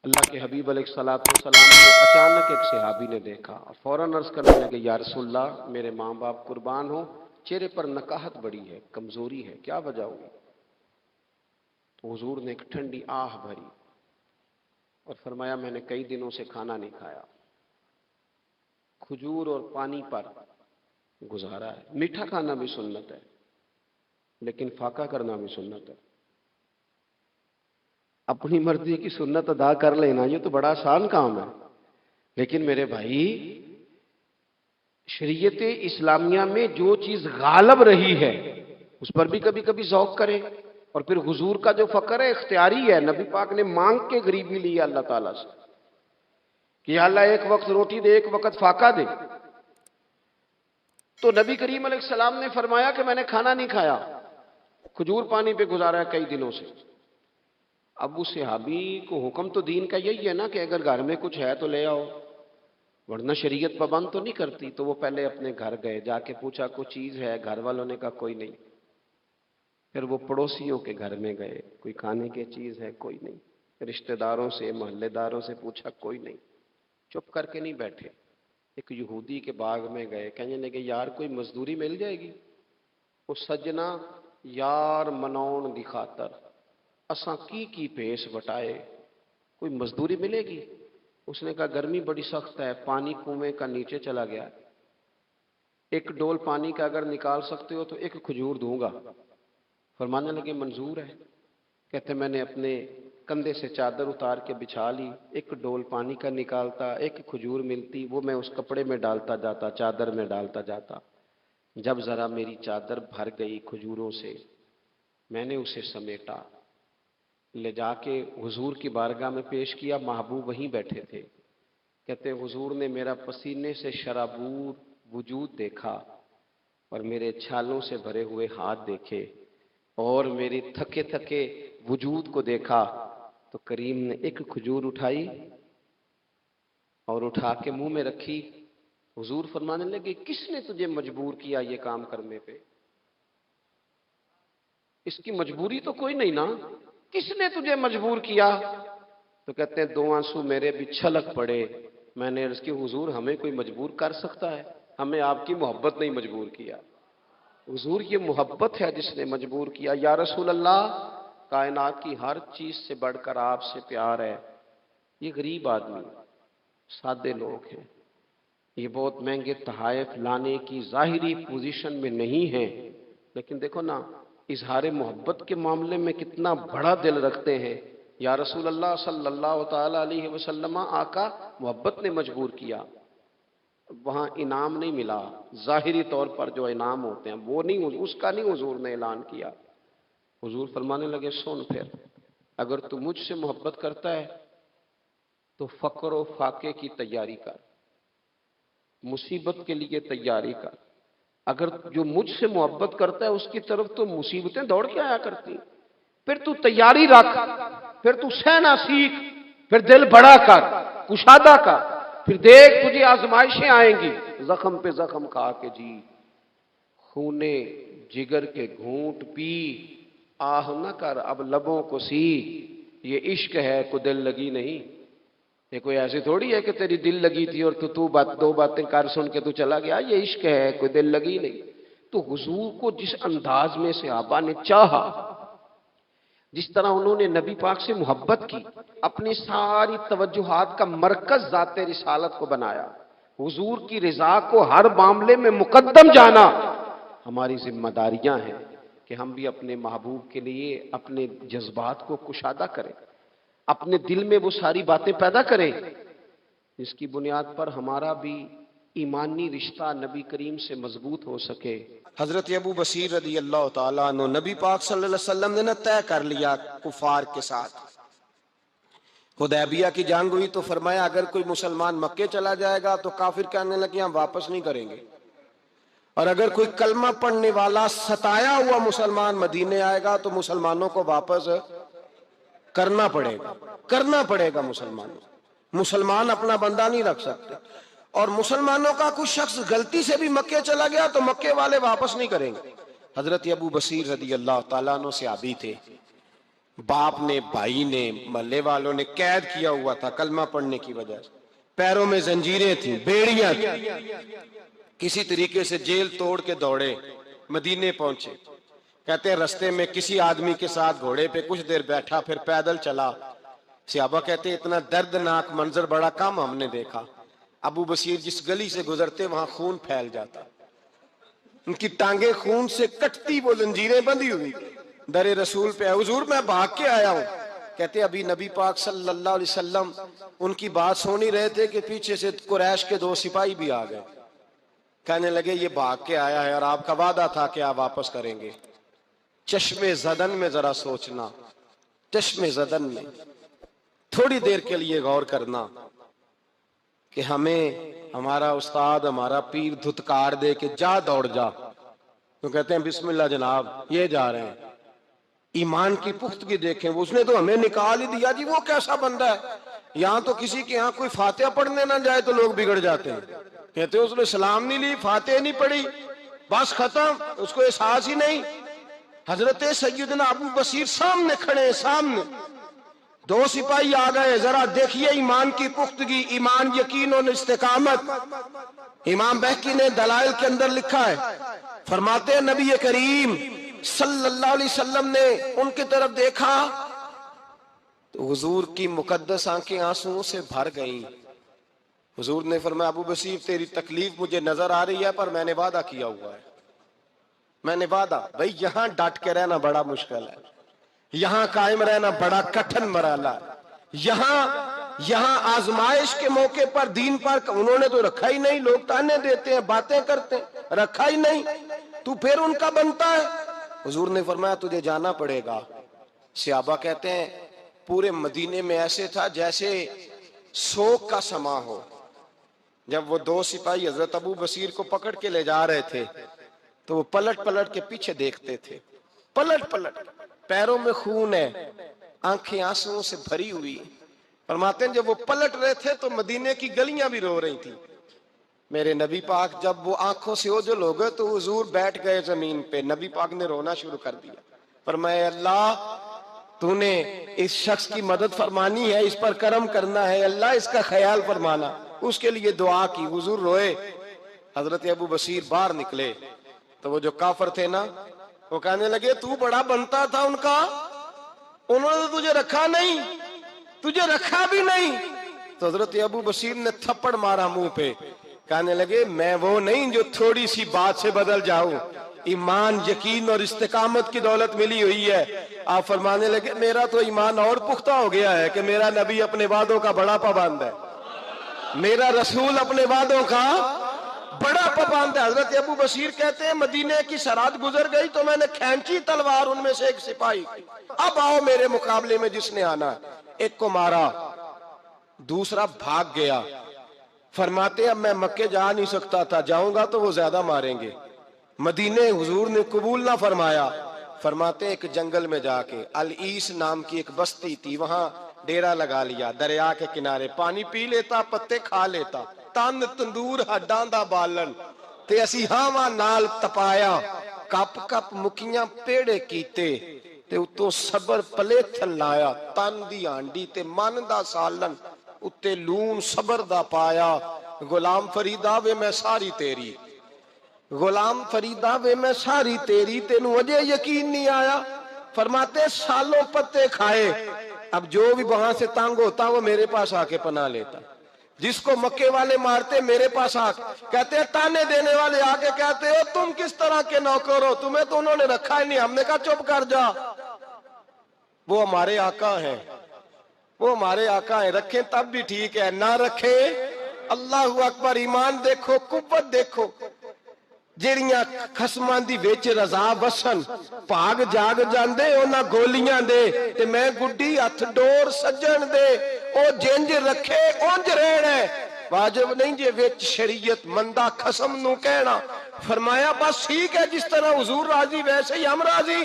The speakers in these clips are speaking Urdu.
اللہ کے حبیب علیہ الصلوۃ والسلام کو اچانک ایک صحابی نے دیکھا اور فوراً عرض کرنے لگے یا رسول اللہ میرے ماں باپ قربان ہو، چہرے پر نکاہت بڑی ہے، کمزوری ہے، کیا وجہ ہوئی؟ تو حضور نے ایک ٹھنڈی آہ بھری اور فرمایا میں نے کئی دنوں سے کھانا نہیں کھایا، کھجور اور پانی پر گزارا ہے۔ میٹھا کھانا بھی سنت ہے لیکن فاقہ کرنا بھی سنت ہے۔ اپنی مرضی کی سنت ادا کر لینا یہ تو بڑا آسان کام ہے، لیکن میرے بھائی شریعت اسلامیہ میں جو چیز غالب رہی ہے اس پر بھی کبھی کبھی ذوق کریں۔ اور پھر حضور کا جو فقر ہے اختیاری ہے، نبی پاک نے مانگ کے غریبی لی اللہ تعالیٰ سے کہ یا اللہ ایک وقت روٹی دے، ایک وقت فاقہ دے۔ تو نبی کریم علیہ السلام نے فرمایا کہ میں نے کھانا نہیں کھایا، کھجور پانی پہ گزارا ہے کئی دنوں سے۔ اب اس صحابی کو حکم تو دین کا یہی ہے نا کہ اگر گھر میں کچھ ہے تو لے آؤ، ورنہ شریعت پابند تو نہیں کرتی۔ تو وہ پہلے اپنے گھر گئے، جا کے پوچھا کوئی چیز ہے؟ گھر والوں نے کہا کوئی نہیں۔ پھر وہ پڑوسیوں کے گھر میں گئے، کوئی کھانے کی چیز ہے؟ کوئی نہیں۔ رشتہ داروں سے، محلے داروں سے پوچھا، کوئی نہیں۔ چپ کر کے نہیں بیٹھے، ایک یہودی کے باغ میں گئے، کہنے لگے یار کوئی مزدوری مل جائے گی؟ وہ سجنا یار مناؤن دی خاطر اساں کی پیش بٹائے، کوئی مزدوری ملے گی؟ اس نے کہا گرمی بڑی سخت ہے، پانی کنویں کا نیچے چلا گیا، ایک ڈول پانی کا اگر نکال سکتے ہو تو ایک کھجور دوں گا۔ فرمانے لگے منظور ہے۔ کہتے میں نے اپنے کندھے سے چادر اتار کے بچھا لی، ایک ڈول پانی کا نکالتا، ایک کھجور ملتی، وہ میں اس کپڑے میں ڈالتا جاتا، چادر میں ڈالتا جاتا۔ جب ذرا میری چادر بھر گئی کھجوروں سے، میں نے اسے سمیٹا، لے جا کے حضور کی بارگاہ میں پیش کیا۔ محبوب وہیں بیٹھے تھے۔ کہتے حضور نے میرا پسینے سے شرابور وجود دیکھا اور میرے چھالوں سے بھرے ہوئے ہاتھ دیکھے اور میری تھکے تھکے وجود کو دیکھا تو کریم نے ایک کھجور اٹھائی اور اٹھا کے منہ میں رکھی۔ حضور فرمانے لگے کس نے تجھے مجبور کیا یہ کام کرنے پہ؟ اس کی مجبوری تو کوئی نہیں نا، کس نے تجھے مجبور کیا؟ تو کہتے ہیں دو آنسو میرے بھی چھلک پڑے۔ میں نے عرض کی حضور ہمیں کوئی مجبور کر سکتا ہے؟ ہمیں آپ کی محبت نہیں مجبور کیا، حضور یہ محبت ہے جس نے مجبور کیا۔ یا رسول اللہ کائنات کی ہر چیز سے بڑھ کر آپ سے پیار ہے۔ یہ غریب آدمی، سادے لوگ ہیں، یہ بہت مہنگے تحائف لانے کی ظاہری پوزیشن میں نہیں ہیں، لیکن دیکھو نا اظہار محبت کے معاملے میں کتنا بڑا دل رکھتے ہیں۔ یا رسول اللہ صلی اللہ تعالی علیہ وسلم آقا محبت نے مجبور کیا۔ وہاں انعام نہیں ملا، ظاہری طور پر جو انعام ہوتے ہیں وہ نہیں، اس کا نہیں حضور نے اعلان کیا۔ حضور فرمانے لگے سن پھر اگر تو مجھ سے محبت کرتا ہے تو فقر و فاقے کی تیاری کر، مصیبت کے لیے تیاری کر۔ اگر جو مجھ سے محبت کرتا ہے اس کی طرف تو مصیبتیں دوڑ کے آیا کرتی، پھر تو تیاری رکھ، پھر تو سہنا سیکھ، پھر دل بڑا کر، کشادہ کر، پھر دیکھ تجھے آزمائشیں آئیں گی، زخم پہ زخم کھا کے جی، خونے جگر کے گھونٹ پی، آہ نہ کر اب لبوں کو سی، یہ عشق ہے کو دل لگی نہیں۔ یہ کوئی ایسی تھوڑی ہے کہ تیری دل لگی تھی اور تو دو باتیں کر سن کے تو چلا گیا، یہ عشق ہے کوئی دل لگی نہیں۔ تو حضور کو جس انداز میں صحابہ نے چاہا، جس طرح انہوں نے نبی پاک سے محبت کی، اپنی ساری توجہات کا مرکز ذات رسالت کو بنایا، حضور کی رضا کو ہر معاملے میں مقدم جانا، ہماری ذمہ داریاں ہیں کہ ہم بھی اپنے محبوب کے لیے اپنے جذبات کو کشادہ کریں، اپنے دل میں وہ ساری باتیں پیدا کریں جس کی بنیاد پر ہمارا بھی ایمانی رشتہ نبی کریم سے مضبوط ہو سکے۔ حضرت ابو بصیر رضی اللہ تعالیٰ عنہ، نبی پاک صلی اللہ علیہ وسلم نے نہ طے کر لیا کفار کے ساتھ، حدیبیہ کی جنگ ہوئی تو فرمایا اگر کوئی مسلمان مکے چلا جائے گا تو کافر کہنے لگے ہم واپس نہیں کریں گے، اور اگر کوئی کلمہ پڑھنے والا ستایا ہوا مسلمان مدینے آئے گا تو مسلمانوں کو واپس کرنا پڑے گا مسلمان اپنا بندہ نہیں رکھ سکتے، اور مسلمانوں کا کوئی شخص غلطی سے بھی مکے چلا گیا تو مکے والے واپس نہیں کریں گے۔ حضرت ابو بصیر رضی اللہ تعالیٰ عنہ صحابی تھے، باپ نے، بھائی نے، محلے والوں نے قید کیا ہوا تھا کلمہ پڑھنے کی وجہ سے، پیروں میں زنجیریں تھیں، بیڑیاں تھیں، کسی طریقے سے جیل توڑ کے دوڑے، مدینے پہنچے۔ کہتے ہیں رستے میں کسی آدمی کے ساتھ گھوڑے پہ کچھ دیر بیٹھا، پھر پیدل چلا۔ صحابہ کہتے ہیں اتنا دردناک منظر بڑا کم ہم نے دیکھا۔ ابو بصیر جس گلی سے گزرتے وہاں خون پھیل جاتا، ان کی ٹانگیں خون سے کٹتی، وہ زنجیریں بندھی ہوئی، در رسول پہ حضور میں بھاگ کے آیا ہوں۔ کہتے ابھی نبی پاک صلی اللہ علیہ وسلم ان کی بات سن ہی رہے تھے کہ پیچھے سے قریش کے 2 سپاہی بھی آ گئے، کہنے لگے یہ بھاگ کے آیا ہے اور آپ کا وعدہ تھا کہ آپ واپس کریں گے۔ چشم زدن میں ذرا سوچنا، چشم زدن میں تھوڑی دیر کے لیے غور کرنا کہ ہمیں ہمارا استاد، ہمارا پیر دھتکار دے کہ جا دوڑ جا، تو کہتے ہیں بسم اللہ جناب یہ جا رہے ہیں۔ ایمان کی پختگی دیکھیں، اس نے تو ہمیں نکال ہی دیا جی، وہ کیسا بندہ ہے؟ یہاں تو کسی کے یہاں کوئی فاتحہ پڑھنے نہ جائے تو لوگ بگڑ جاتے ہیں، کہتے ہیں اس نے سلام نہیں لی، فاتحہ نہیں پڑھی، بس ختم، اس کو احساس ہی نہیں۔ حضرت سیدنا ابو بصیر سامنے کھڑے، سامنے 2 سپاہی آ گئے، ذرا دیکھیے ایمان کی پختگی، ایمان، یقین اور استقامت۔ امام بہقی نے دلائل کے اندر لکھا ہے، فرماتے ہیں نبی کریم صلی اللہ علیہ وسلم نے ان کی طرف دیکھا تو حضور کی مقدس آنکھیں آنسوؤں سے بھر گئیں۔ حضور نے فرمایا ابو بصیر تیری تکلیف مجھے نظر آ رہی ہے، پر میں نے وعدہ کیا ہوا ہے، میں نے وعدہ۔ بھئی یہاں ڈٹ کے رہنا بڑا مشکل ہے، یہاں قائم رہنا بڑا کٹھن مرحلہ ہے، یہاں آزمائش کے موقع پر دین پر انہوں نے تو رکھا ہی نہیں، لوگ تانے دیتے ہیں، باتیں کرتے ہیں، رکھا ہی نہیں، تو پھر ان کا بنتا ہے۔ حضور نے فرمایا تجھے جانا پڑے گا۔ صحابہ کہتے ہیں پورے مدینے میں ایسے تھا جیسے سوگ کا سما ہو۔ جب وہ 2 سپاہی حضرت ابو بصیر کو پکڑ کے لے جا رہے تھے تو وہ پلٹ پلٹ کے پیچھے دیکھتے تھے، پلٹ پلٹ، پیروں میں خون ہے، آنکھیں آنسوؤں سے بھری ہوئی۔ فرماتے ہیں جب وہ پلٹ رہے تھے تو مدینے کی گلیاں بھی رو رہی تھیں۔ میرے نبی پاک جب وہ آنکھوں سے اوجھل ہو گئے تو حضور بیٹھ گئے زمین پہ، نبی پاک نے رونا شروع کر دیا۔ فرمایا اللہ تو نے اس شخص کی مدد فرمانی ہے، اس پر کرم کرنا ہے، اللہ اس کا خیال فرمانا، اس کے لیے دعا کی۔ حضور روئے۔ حضرت ابو بصیر باہر نکلے تو وہ جو کافر تھے نا وہ کہنے لگے تو بڑا بنتا تھا ان کا، انہوں نے تجھے رکھا نہیں، تجھے رکھا بھی نہیں۔ تو حضرت ابو بصیر نے تھپڑ مارا منہ پہ، کہنے لگے میں وہ نہیں جو تھوڑی سی بات سے بدل جاؤں، ایمان، یقین اور استقامت کی دولت ملی ہوئی ہے۔ آپ فرمانے لگے میرا تو ایمان اور پختہ ہو گیا ہے کہ میرا نبی اپنے وعدوں کا بڑا پابند ہے، میرا رسول اپنے وعدوں کا بڑا پابند ہے۔ حضرت ابو بصیر کہتے ہیں مدینے کی سرحد گزر گئی تو میں نے کھینچی تلوار، ان میں سے ایک سپاہی، اب آؤ میرے مقابلے میں جس نے آنا ہے۔ ایک کو مارا، دوسرا بھاگ گیا۔ فرماتے اب میں مکے جا نہیں سکتا تھا، جاؤں گا تو وہ زیادہ ماریں گے، مدینے حضور نے قبول نہ فرمایا۔ فرماتے ایک جنگل میں جا کے العیس نام کی ایک بستی تھی، وہاں ڈیرا لگا لیا، دریا کے کنارے، پانی پی لیتا، پتے کھا لیتا، تن تندور ہڈاں دا بالن تے اسی ہاواں نال تپایا، کپ کپ مکیاں پیڑے کیتے تے اتوں صبر پلیتھن لایا، تن دی ہانڈی تے من دا سالن اتے لون صبر دا پایا۔ غلام فریدا وے میں ساری تیری، غلام فریدا وے میں ساری تیری، تینوں اجے یقین نہیں آیا؟ فرماتے سالوں پتے کھائے، اب جو بھی وہاں سے تنگ ہوتا وہ میرے پاس آ کے پناہ لیتا، جس کو مکے والے مارتے میرے پاس آ کہتے ہیں، تانے دینے والے آ کے کہتے ہو تم کس طرح کے نوکر ہو، تمہیں تو انہوں نے رکھا ہی نہیں۔ ہم نے کہا چپ کر جا، وہ ہمارے آقا ہیں، وہ ہمارے آقا ہیں، رکھیں تب بھی ٹھیک ہے، نہ رکھیں اللہ اکبر۔ ایمان دیکھو، قوت دیکھو، جیڑیاں خسماں دی وچ رضا وسن بھاگ جاگ جاندے انہاں گولیاں دے تے میں گڈی ہتھ ڈور سجن دے، او جنج رکھے اونج رہنا ہے، واجب نہیں جے وچ شریعت مندہ خسم نو کہنا۔ فرمایا بس ٹھیک ہے، جس طرح حضور راضی ویسے ہی ہم راضی۔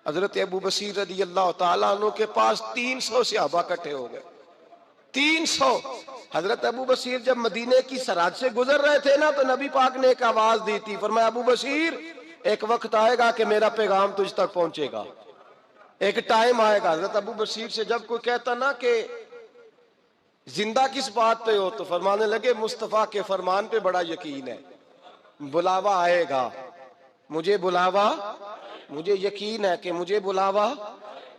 حضرت ابو بصیر رضی اللہ تعالیٰ عنہ کے پاس 300 صحابہ کٹھے ہو گئے، 300۔ حضرت ابو بصیر جب مدینے کی سرحد سے گزر رہے تھے نا تو نبی پاک نے ایک آواز دی تھی، فرمایا ابو بصیر ایک وقت آئے گا کہ میرا پیغام تجھ تک پہنچے گا، ایک ٹائم آئے گا حضرت ابو بصیر سے جب کوئی کہتا نا کہ زندہ کس بات پہ ہو، تو فرمانے لگے مصطفیٰ کے فرمان پہ بڑا یقین ہے، بلاوا آئے گا، مجھے بلاوا، مجھے یقین ہے کہ مجھے بلاوا،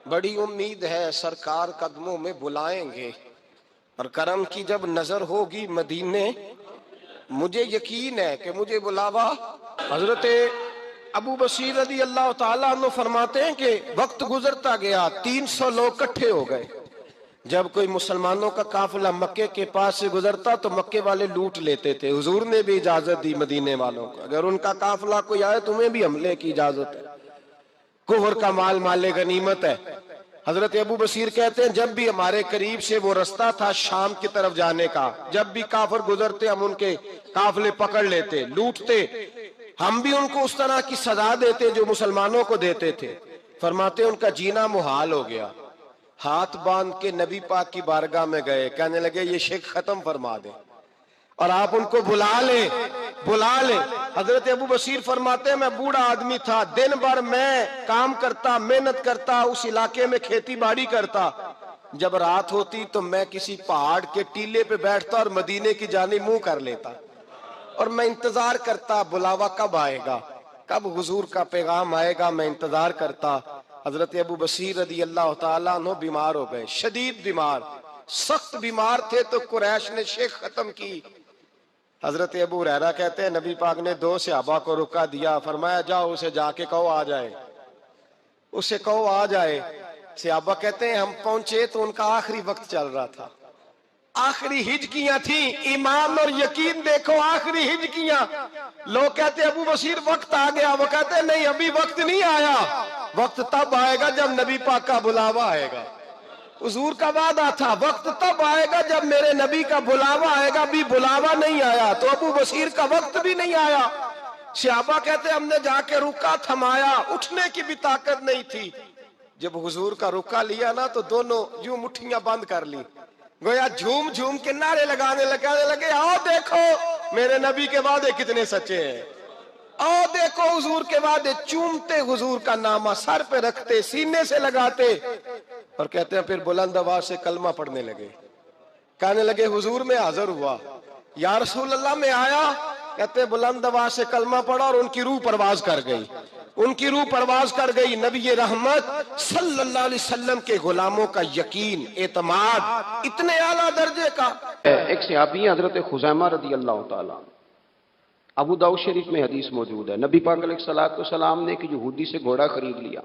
بڑی امید ہے سرکار قدموں میں بلائیں گے، اور کرم کی جب نظر ہوگی مدینے، مجھے یقین ہے کہ مجھے بلاوا۔ حضرت ابو بصیر رضی اللہ تعالیٰ عنہ فرماتے ہیں کہ وقت گزرتا گیا، 300 لوگ اکٹھے ہو گئے۔ جب کوئی مسلمانوں کا قافلہ مکے کے پاس سے گزرتا تو مکے والے لوٹ لیتے تھے۔ حضور نے بھی اجازت دی مدینے والوں کو، اگر ان کا قافلہ کوئی آئے تمہیں بھی حملے کی اجازت ہے، کفر کا مال مال غنیمت ہے۔ حضرت ابو بصیر کہتے ہیں جب بھی ہمارے قریب سے وہ رستہ تھا شام کی طرف جانے کا، جب بھی کافر گزرتے ہم ان کے قافلے پکڑ لیتے، لوٹتے، ہم بھی ان کو اس طرح کی سزا دیتے جو مسلمانوں کو دیتے تھے۔ فرماتے ان کا جینا محال ہو گیا، ہاتھ باندھ کے نبی پاک کی بارگاہ میں گئے، کہنے لگے یہ شرک ختم فرما دیں اور آپ ان کو بلا لیں، بلا لیں۔ حضرت ابو بصیر فرماتے ہیں میں بوڑھا آدمی تھا، دن بھر میں کام کرتا، محنت کرتا، اس علاقے میں کھیتی باڑی کرتا، جب رات ہوتی تو میں کسی پہاڑ کے ٹیلے پہ بیٹھتا اور مدینے کی جانب منہ کر لیتا، اور میں انتظار کرتا بلاوا کب آئے گا، کب حضور کا پیغام آئے گا، میں انتظار کرتا۔ حضرت ابو بصیر رضی اللہ تعالیٰ عنہ بیمار ہو گئے، شدید بیمار، سخت بیمار تھے، تو قریش نے شیخ ختم کی۔ حضرت ابو ہریرہ کہتے ہیں نبی پاک نے 2 صحابہ کو رکا دیا، فرمایا جاؤ اسے جا کے کہو آ جائے، اسے کہو آ جائے۔ صحابہ کہتے ہیں ہم پہنچے تو ان کا آخری وقت چل رہا تھا، آخری ہجکیاں تھیں، ایمان اور یقین دیکھو، آخری ہجکیاں۔ لوگ کہتے ابو بصیر وقت آ گیا، وہ کہتے نہیں ابھی وقت نہیں آیا، وقت تب آئے گا جب نبی پاک کا بلاوا آئے گا۔ حضور کا وعدہ تھا وقت تب آئے گا جب میرے نبی کا بلاوا آئے گا، ابھی بلاوا نہیں آیا، تو ابو بصیر کا وقت بھی نہیں آیا۔ صحابہ کہتے ہم نے جا کے رکا، تھمایا، اٹھنے کی بھی طاقت نہیں تھی۔ جب حضور کا رکا لیا نا تو دونوں یوں مٹھیاں بند کر لی، گویا جھوم جھوم کے نعرے لگانے لگے آؤ دیکھو میرے نبی کے وعدے کتنے سچے ہیں، آؤ دیکھو حضور کے وعدے، چومتے حضور کا نامہ، سر پہ رکھتے، سینے سے لگاتے، اور کہتے ہیں پھر بلند آواز سے کلمہ پڑھنے لگے، کہنے لگے حضور میں حاضر ہوا، یا رسول اللہ میں آیا، کہتے ہیں بلند آواز سے کلمہ پڑھا اور ان کی روح پرواز کر گئی، ان کی روح پرواز کر گئی۔ نبی رحمت صلی اللہ علیہ وسلم کے غلاموں کا یقین، اعتماد اتنے اعلیٰ درجے کا۔ ایک صحابی ہیں حضرت خزیمہ رضی اللہ تعالیٰ، ابو داؤد شریف میں حدیث موجود ہے، نبی پاک علیہ الصلوۃ والسلام نے ایک یہودی سے گھوڑا خرید لیا۔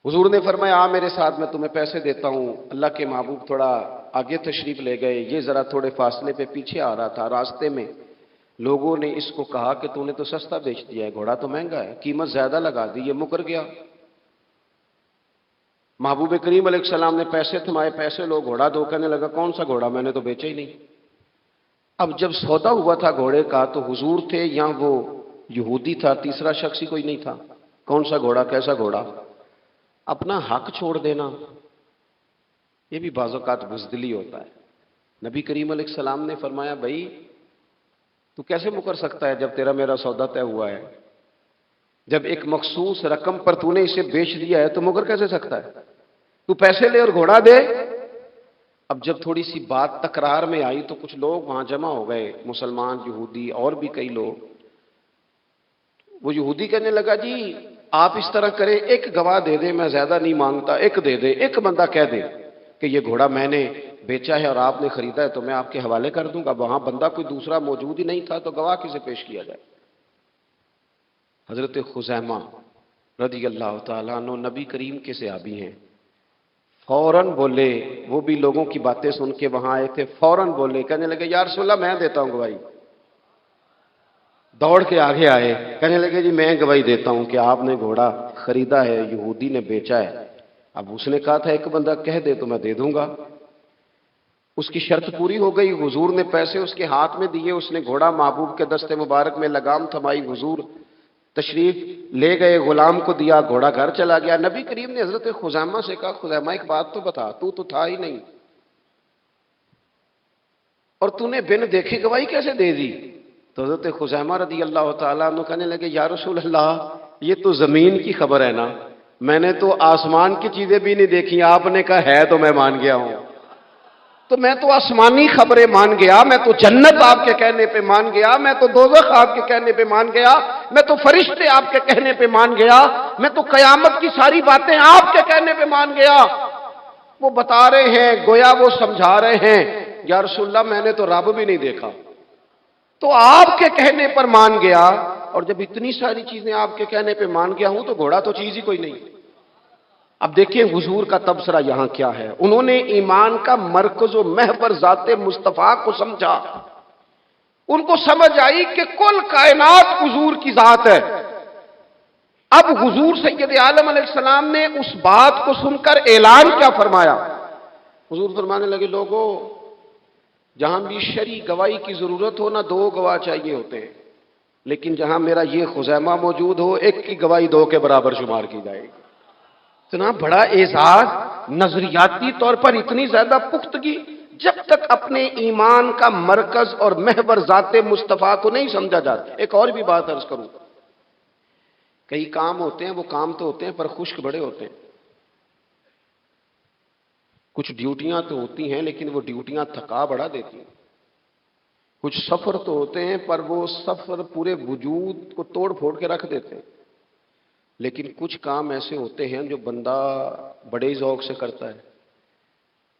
حضور نے فرمایا آ میرے ساتھ، میں تمہیں پیسے دیتا ہوں۔ اللہ کے محبوب تھوڑا آگے تشریف لے گئے، یہ ذرا تھوڑے فاصلے پہ پیچھے آ رہا تھا، راستے میں لوگوں نے اس کو کہا کہ تو نے تو سستا بیچ دیا ہے، گھوڑا تو مہنگا ہے، قیمت زیادہ لگا دی، یہ مکر گیا۔ محبوب کریم علیہ السلام نے پیسے تھمائے، پیسے لو، گھوڑا دو، کہنے لگا کون سا گھوڑا، میں نے تو بیچا ہی نہیں۔ اب جب سودا ہوا تھا گھوڑے کا تو حضور تھے یا وہ یہودی تھا، تیسرا شخص ہی کوئی نہیں تھا، کون سا گھوڑا، کیسا گھوڑا۔ اپنا حق چھوڑ دینا یہ بھی بعض اوقات بزدلی ہوتا ہے۔ نبی کریم علیہ السلام نے فرمایا بھائی تو کیسے مکر سکتا ہے جب تیرا میرا سودا طے ہوا ہے، جب ایک مخصوص رقم پر تو نے اسے بیچ دیا ہے تو مکر کیسے سکتا ہے، تو پیسے لے اور گھوڑا دے۔ اب جب تھوڑی سی بات تکرار میں آئی تو کچھ لوگ وہاں جمع ہو گئے، مسلمان، یہودی اور بھی کئی لوگ۔ وہ یہودی کہنے لگا جی آپ اس طرح کریں، ایک گواہ دے دے، میں زیادہ نہیں مانگتا، ایک دے دے، ایک بندہ کہہ دے کہ یہ گھوڑا میں نے بیچا ہے اور آپ نے خریدا ہے تو میں آپ کے حوالے کر دوں گا۔ وہاں بندہ کوئی دوسرا موجود ہی نہیں تھا تو گواہ کسے پیش کیا جائے۔ حضرت خزیمہ رضی اللہ تعالیٰ عنہ نبی کریم کے صحابی ہیں، فوراً بولے، وہ بھی لوگوں کی باتیں سن کے وہاں آئے تھے، فوراً بولے، کہنے لگے یا رسول اللہ میں دیتا ہوں گواہی۔ دوڑ کے آگے آئے، کہنے لگے جی میں گواہی دیتا ہوں کہ آپ نے گھوڑا خریدا ہے، یہودی نے بیچا ہے۔ اب اس نے کہا تھا ایک بندہ کہہ دے تو میں دے دوں گا۔ اس کی شرط پوری ہو گئی، حضور نے پیسے اس کے ہاتھ میں دیے، اس نے گھوڑا محبوب کے دستے مبارک میں لگام تھمائی، حضور تشریف لے گئے، غلام کو دیا، گھوڑا گھر چلا گیا۔ نبی کریم نے حضرت خزیمہ سے کہا خزیمہ ایک بات تو بتا، تو تھا ہی نہیں اور تو نے بن دیکھے گواہی کیسے دے دی؟ تو حضرت خزیمہ رضی اللہ تعالیٰ عنہ کہنے لگے یا رسول اللہ یہ تو زمین کی خبر ہے نا، میں نے تو آسمان کی چیزیں بھی نہیں دیکھی، آپ نے کہا ہے تو میں مان گیا ہوں۔ تو میں تو آسمانی خبریں مان گیا، میں تو جنت آپ کے کہنے پہ مان گیا، میں تو دوزخ آپ کے کہنے پہ مان گیا، میں تو فرشتے آپ کے کہنے پہ مان گیا، میں تو قیامت کی ساری باتیں آپ کے کہنے پہ مان گیا۔ وہ بتا رہے ہیں، گویا وہ سمجھا رہے ہیں، یا رسول اللہ میں نے تو رب بھی نہیں دیکھا، تو آپ کے کہنے پر مان گیا۔ اور جب اتنی ساری چیزیں آپ کے کہنے پہ مان گیا ہوں تو گھوڑا تو چیز ہی کوئی نہیں۔ اب دیکھیں حضور کا تبصرہ یہاں کیا ہے۔ انہوں نے ایمان کا مرکز و محور ذات مصطفیٰ کو سمجھا، ان کو سمجھ آئی کہ کل کائنات حضور کی ذات ہے۔ اب حضور سید عالم علیہ السلام نے اس بات کو سن کر اعلان کیا فرمایا؟ حضور فرمانے لگے، لوگوں جہاں بھی شرعی گواہی کی ضرورت ہو نہ دو گواہ چاہیے ہوتے ہیں، لیکن جہاں میرا یہ خزیمہ موجود ہو، ایک کی گواہی دو کے برابر شمار کی جائے گی۔ اتنا بڑا اعزاز، نظریاتی طور پر اتنی زیادہ پختگی، جب تک اپنے ایمان کا مرکز اور محور ذات مصطفیٰ کو نہیں سمجھا جاتا۔ ایک اور بھی بات عرض کروں، کئی کام ہوتے ہیں، وہ کام تو ہوتے ہیں پر خشک بڑے ہوتے ہیں۔ کچھ ڈیوٹیاں تو ہوتی ہیں لیکن وہ ڈیوٹیاں تھکا بڑا دیتی ہیں۔ کچھ سفر تو ہوتے ہیں پر وہ سفر پورے وجود کو توڑ پھوڑ کے رکھ دیتے ہیں۔ لیکن کچھ کام ایسے ہوتے ہیں جو بندہ بڑے ذوق سے کرتا ہے۔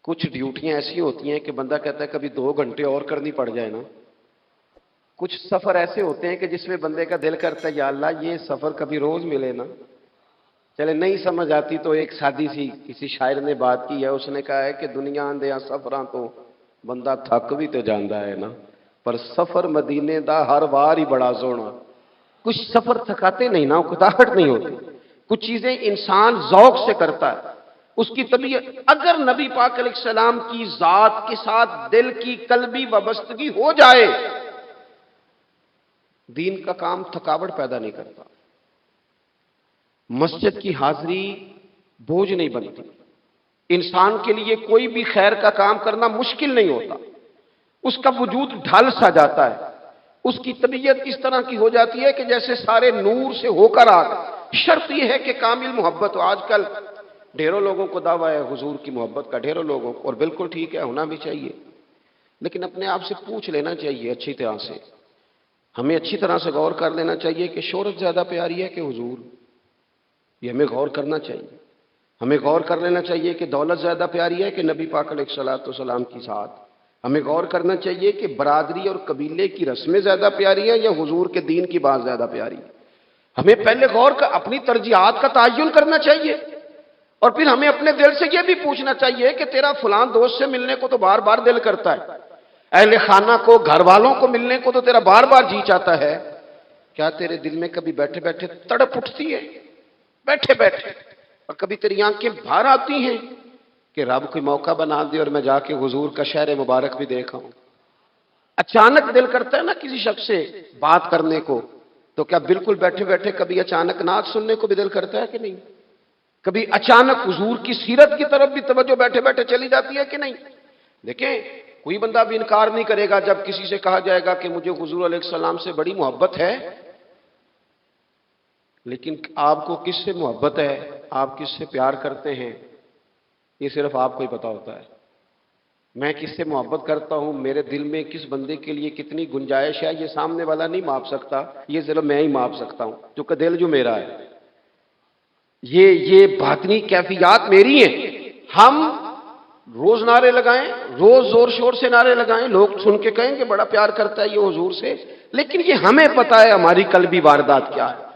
کچھ ڈیوٹیاں ایسی ہوتی ہیں کہ بندہ کہتا ہے کبھی 2 گھنٹے اور کرنی پڑ جائے نا۔ کچھ سفر ایسے ہوتے ہیں کہ جس میں بندے کا دل کرتا ہے یا اللہ یہ سفر کبھی روز ملے نا۔ چلے نہیں سمجھ آتی تو ایک سادی سی کسی شاعر نے بات کی ہے، اس نے کہا ہے کہ دنیا اندیاں سفراں تو بندہ تھک بھی تو جاندا ہے نا، پر سفر مدینے دا ہر بار ہی بڑا سونا۔ کچھ سفر تھکاتے نہیں نا، اکتاہٹ نہیں ہوتی۔ کچھ چیزیں انسان ذوق سے کرتا ہے، اس کی طبیعت۔ اگر نبی پاک علیہ السلام کی ذات کے ساتھ دل کی قلبی وابستگی ہو جائے، دین کا کام تھکاوٹ پیدا نہیں کرتا۔ مسجد کی حاضری بوجھ نہیں بنتی۔ انسان کے لیے کوئی بھی خیر کا کام کرنا مشکل نہیں ہوتا، اس کا وجود ڈھل سا جاتا ہے، اس کی طبیعت اس طرح کی ہو جاتی ہے کہ جیسے سارے نور سے ہو کر آ گئے۔ شرط یہ ہے کہ کامل محبت ہو۔ آج کل ڈھیروں لوگوں کو دعویٰ ہے حضور کی محبت کا، ڈھیروں لوگوں کو، اور بالکل ٹھیک ہے، ہونا بھی چاہیے، لیکن اپنے آپ سے پوچھ لینا چاہیے اچھی طرح سے، ہمیں اچھی طرح سے غور کر لینا چاہیے کہ شہرت زیادہ پیاری ہے کہ حضور؟ یہ ہمیں غور کرنا چاہیے۔ ہمیں غور کر لینا چاہیے کہ دولت زیادہ پیاری ہے کہ نبی پاک علیہ السلام کی ذات؟ ہمیں غور کرنا چاہیے کہ برادری اور قبیلے کی رسمیں زیادہ پیاری ہیں یا حضور کے دین کی بات زیادہ پیاری ہے؟ ہمیں پہلے غور کر اپنی ترجیحات کا تعین کرنا چاہیے، اور پھر ہمیں اپنے دل سے یہ بھی پوچھنا چاہیے کہ تیرا فلاں دوست سے ملنے کو تو بار بار دل کرتا ہے، اہل خانہ کو، گھر والوں کو ملنے کو تو تیرا بار بار جی چاہتا ہے، کیا تیرے دل میں کبھی بیٹھے بیٹھے تڑپ اٹھتی ہے؟ بیٹھے بیٹھے، اور کبھی تیری آنکھیں باہر آتی ہیں کہ رب کوئی موقع بنا دے اور میں جا کے حضور کا شہر مبارک بھی دیکھا ہوں؟ اچانک دل کرتا ہے نا کسی شخص سے بات کرنے کو، تو کیا بالکل بیٹھے بیٹھے کبھی اچانک نعت سننے کو بھی دل کرتا ہے کہ نہیں؟ کبھی اچانک حضور کی سیرت کی طرف بھی توجہ بیٹھے بیٹھے چلی جاتی ہے کہ نہیں؟ دیکھیں کوئی بندہ بھی انکار نہیں کرے گا جب کسی سے کہا جائے گا کہ مجھے حضور علیہ السلام سے بڑی محبت ہے، لیکن آپ کو کس سے محبت ہے، آپ کس سے پیار کرتے ہیں، یہ صرف آپ کو ہی پتا ہوتا ہے۔ میں کس سے محبت کرتا ہوں، میرے دل میں کس بندے کے لیے کتنی گنجائش ہے، یہ سامنے والا نہیں ماپ سکتا، یہ صرف میں ہی ماپ سکتا ہوں، کیونکہ دل جو میرا ہے، یہ باطنی کیفیات میری ہیں۔ ہم روز نعرے لگائیں، روز زور شور سے نعرے لگائیں، لوگ سن کے کہیں کہ بڑا پیار کرتا ہے یہ حضور سے، لیکن یہ ہمیں پتا ہے ہماری قلبی واردات کیا ہے،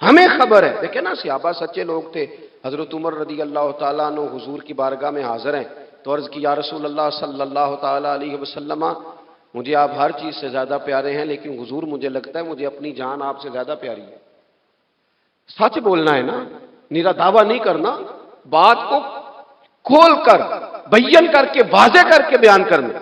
ہمیں خبر ہے۔ دیکھیں نا صحابہ سچے لوگ تھے۔ حضرت عمر رضی اللہ تعالیٰ عنہ حضور کی بارگاہ میں حاضر ہیں تو عرض کی، یا رسول اللہ صلی اللہ تعالیٰ علیہ وسلم، مجھے آپ ہر چیز سے زیادہ پیارے ہیں، لیکن حضور مجھے لگتا ہے مجھے اپنی جان آپ سے زیادہ پیاری ہے۔ سچ بولنا ہے نا، میرا دعویٰ نہیں کرنا، بات کو کھول کر بیان کر کے واضح کر کے بیان کرنا۔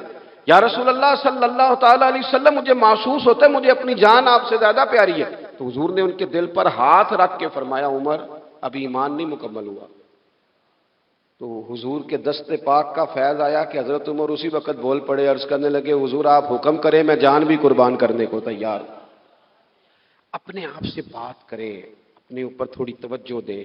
یا رسول اللہ صلی اللہ تعالیٰ علیہ وسلم، مجھے محسوس ہوتا ہے مجھے اپنی جان آپ سے زیادہ پیاری ہے۔ تو حضور نے ان کے دل پر ہاتھ رکھ کے فرمایا، عمر ابھی ایمان نہیں مکمل ہوا۔ تو حضور کے دست پاک کا فیض آیا کہ حضرت عمر اسی وقت بول پڑے، عرض کرنے لگے، حضور آپ حکم کریں میں جان بھی قربان کرنے کو تیار ہوں۔ اپنے آپ سے بات کرے، اپنے اوپر تھوڑی توجہ دے،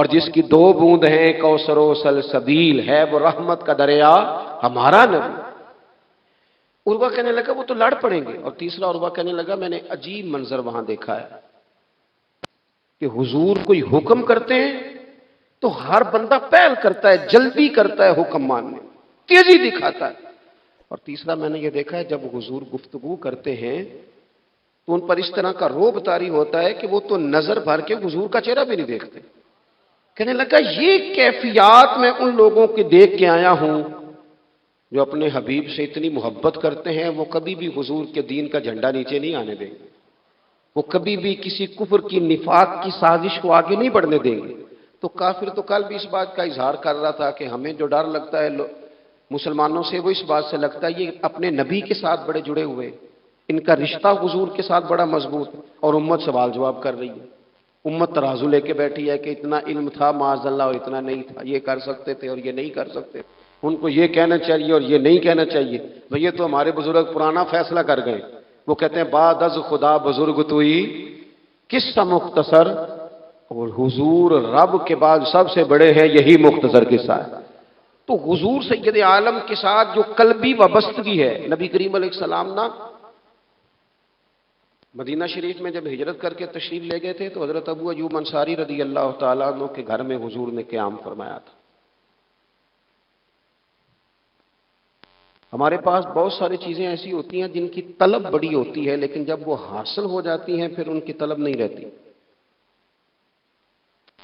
اور جس کی 2 بوند ہیں کوثر و سلسبیل ہے وہ رحمت کا دریا ہمارا نبی۔ عروہ کہنے لگا وہ تو لڑ پڑیں گے، اور تیسرا عروہ کہنے لگا میں نے عجیب منظر وہاں دیکھا ہے کہ حضور کوئی حکم کرتے ہیں تو ہر بندہ پہل کرتا ہے، جلدی کرتا ہے حکم ماننے، تیزی دکھاتا ہے۔ اور تیسرا میں نے یہ دیکھا ہے جب حضور گفتگو کرتے ہیں تو ان پر اس طرح کا رعب طاری ہوتا ہے کہ وہ تو نظر بھر کے حضور کا چہرہ بھی نہیں دیکھتے۔ کہنے لگا یہ کیفیات میں ان لوگوں کے دیکھ کے آیا ہوں جو اپنے حبیب سے اتنی محبت کرتے ہیں، وہ کبھی بھی حضور کے دین کا جھنڈا نیچے نہیں آنے دیں گے، وہ کبھی بھی کسی کفر کی نفاق کی سازش کو آگے نہیں بڑھنے دیں گے۔ تو کافر تو کل بھی اس بات کا اظہار کر رہا تھا کہ ہمیں جو ڈر لگتا ہے مسلمانوں سے وہ اس بات سے لگتا ہے یہ اپنے نبی کے ساتھ بڑے جڑے ہوئے، ان کا رشتہ حضور کے ساتھ بڑا مضبوط، اور امت سوال جواب کر رہی ہے۔ امت ترازو لے کے بیٹھی ہے کہ اتنا علم تھا معاذ اللہ اور اتنا نہیں تھا، یہ کر سکتے تھے اور یہ نہیں کر سکتے، ان کو یہ کہنا چاہیے اور یہ نہیں کہنا چاہیے۔ بھئی یہ تو ہمارے بزرگ پرانا فیصلہ کر گئے، وہ کہتے ہیں بعد از خدا بزرگ توئی قصہ مختصر، اور حضور رب کے بعد سب سے بڑے ہیں، یہی مختصر قصہ ہے۔ تو حضور سید عالم کے ساتھ جو قلبی وابستگی ہے، نبی کریم علیہ السلام نا مدینہ شریف میں جب ہجرت کر کے تشریف لے گئے تھے تو حضرت ابو ایوب انصاری رضی اللہ تعالیٰ عنہ کے گھر میں حضور نے قیام فرمایا تھا۔ ہمارے پاس بہت ساری چیزیں ایسی ہوتی ہیں جن کی طلب بڑی ہوتی ہے، لیکن جب وہ حاصل ہو جاتی ہیں پھر ان کی طلب نہیں رہتی۔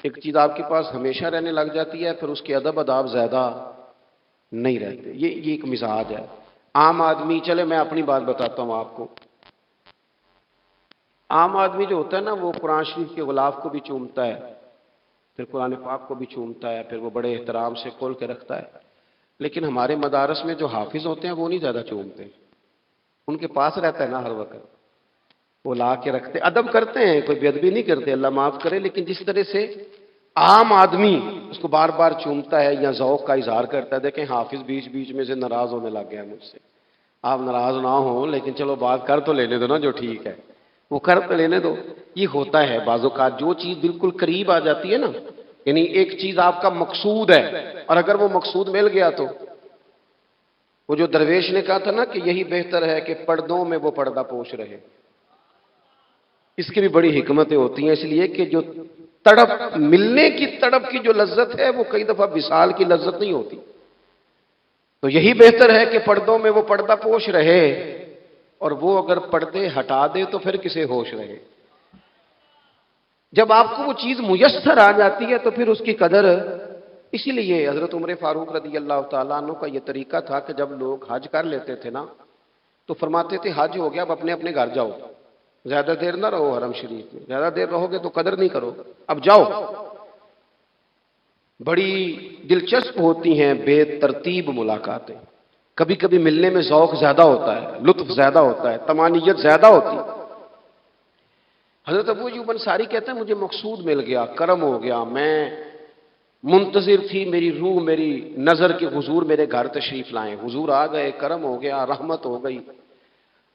ایک چیز آپ کے پاس ہمیشہ رہنے لگ جاتی ہے، پھر اس کے ادب آداب زیادہ نہیں رہتے، یہ ایک مزاج ہے۔ عام آدمی، چلے میں اپنی بات بتاتا ہوں آپ کو، عام آدمی جو ہوتا ہے نا وہ قرآن شریف کے غلاف کو بھی چومتا ہے، پھر قرآن پاک کو بھی چومتا ہے، پھر وہ بڑے احترام سے کھول کے رکھتا ہے۔ لیکن ہمارے مدارس میں جو حافظ ہوتے ہیں وہ نہیں زیادہ چومتے، ان کے پاس رہتا ہے نا ہر وقت، وہ لا کے رکھتے، ادب کرتے ہیں، کوئی بے ادبی نہیں کرتے، اللہ معاف کرے، لیکن جس طرح سے عام آدمی اس کو بار بار چومتا ہے یا ذوق کا اظہار کرتا ہے، دیکھیں حافظ بیچ بیچ میں سے ناراض ہونے لگ گیا مجھ سے۔ آپ ناراض نہ ہوں، لیکن چلو بات کر تو لینے دو نا، جو ٹھیک ہے وہ کر تو لینے دو۔ یہ ہوتا ہے بعض اوقات، جو چیز بالکل قریب آ جاتی ہے نا، یعنی ایک چیز آپ کا مقصود ہے اور اگر وہ مقصود مل گیا تو وہ جو درویش نے کہا تھا نا کہ یہی بہتر ہے کہ پردوں میں وہ پردہ پوش رہے، اس کی بھی بڑی حکمتیں ہوتی ہیں، اس لیے کہ جو تڑپ، ملنے کی تڑپ کی جو لذت ہے وہ کئی دفعہ وصال کی لذت نہیں ہوتی، تو یہی بہتر ہے کہ پردوں میں وہ پردہ پوش رہے، اور وہ اگر پردے ہٹا دے تو پھر کسے ہوش رہے۔ جب آپ کو وہ چیز میسر آ جاتی ہے تو پھر اس کی قدر، اسی لیے حضرت عمر فاروق رضی اللہ تعالیٰ عنہ کا یہ طریقہ تھا کہ جب لوگ حج کر لیتے تھے نا تو فرماتے تھے حج ہو گیا، اب اپنے اپنے گھر جاؤ، زیادہ دیر نہ رہو حرم شریف میں، زیادہ دیر رہو گے تو قدر نہیں کرو، اب جاؤ۔ بڑی دلچسپ ہوتی ہیں بے ترتیب ملاقاتیں، کبھی کبھی ملنے میں ذوق زیادہ ہوتا ہے، لطف زیادہ ہوتا ہے، طمانینت زیادہ ہوتی ہے۔ حضرت ابو ایوب انصاری کہتے ہیں مجھے مقصود مل گیا، کرم ہو گیا، میں منتظر تھی، میری روح، میری نظر کہ حضور میرے گھر تشریف لائیں، حضور آ گئے، کرم ہو گیا، رحمت ہو گئی۔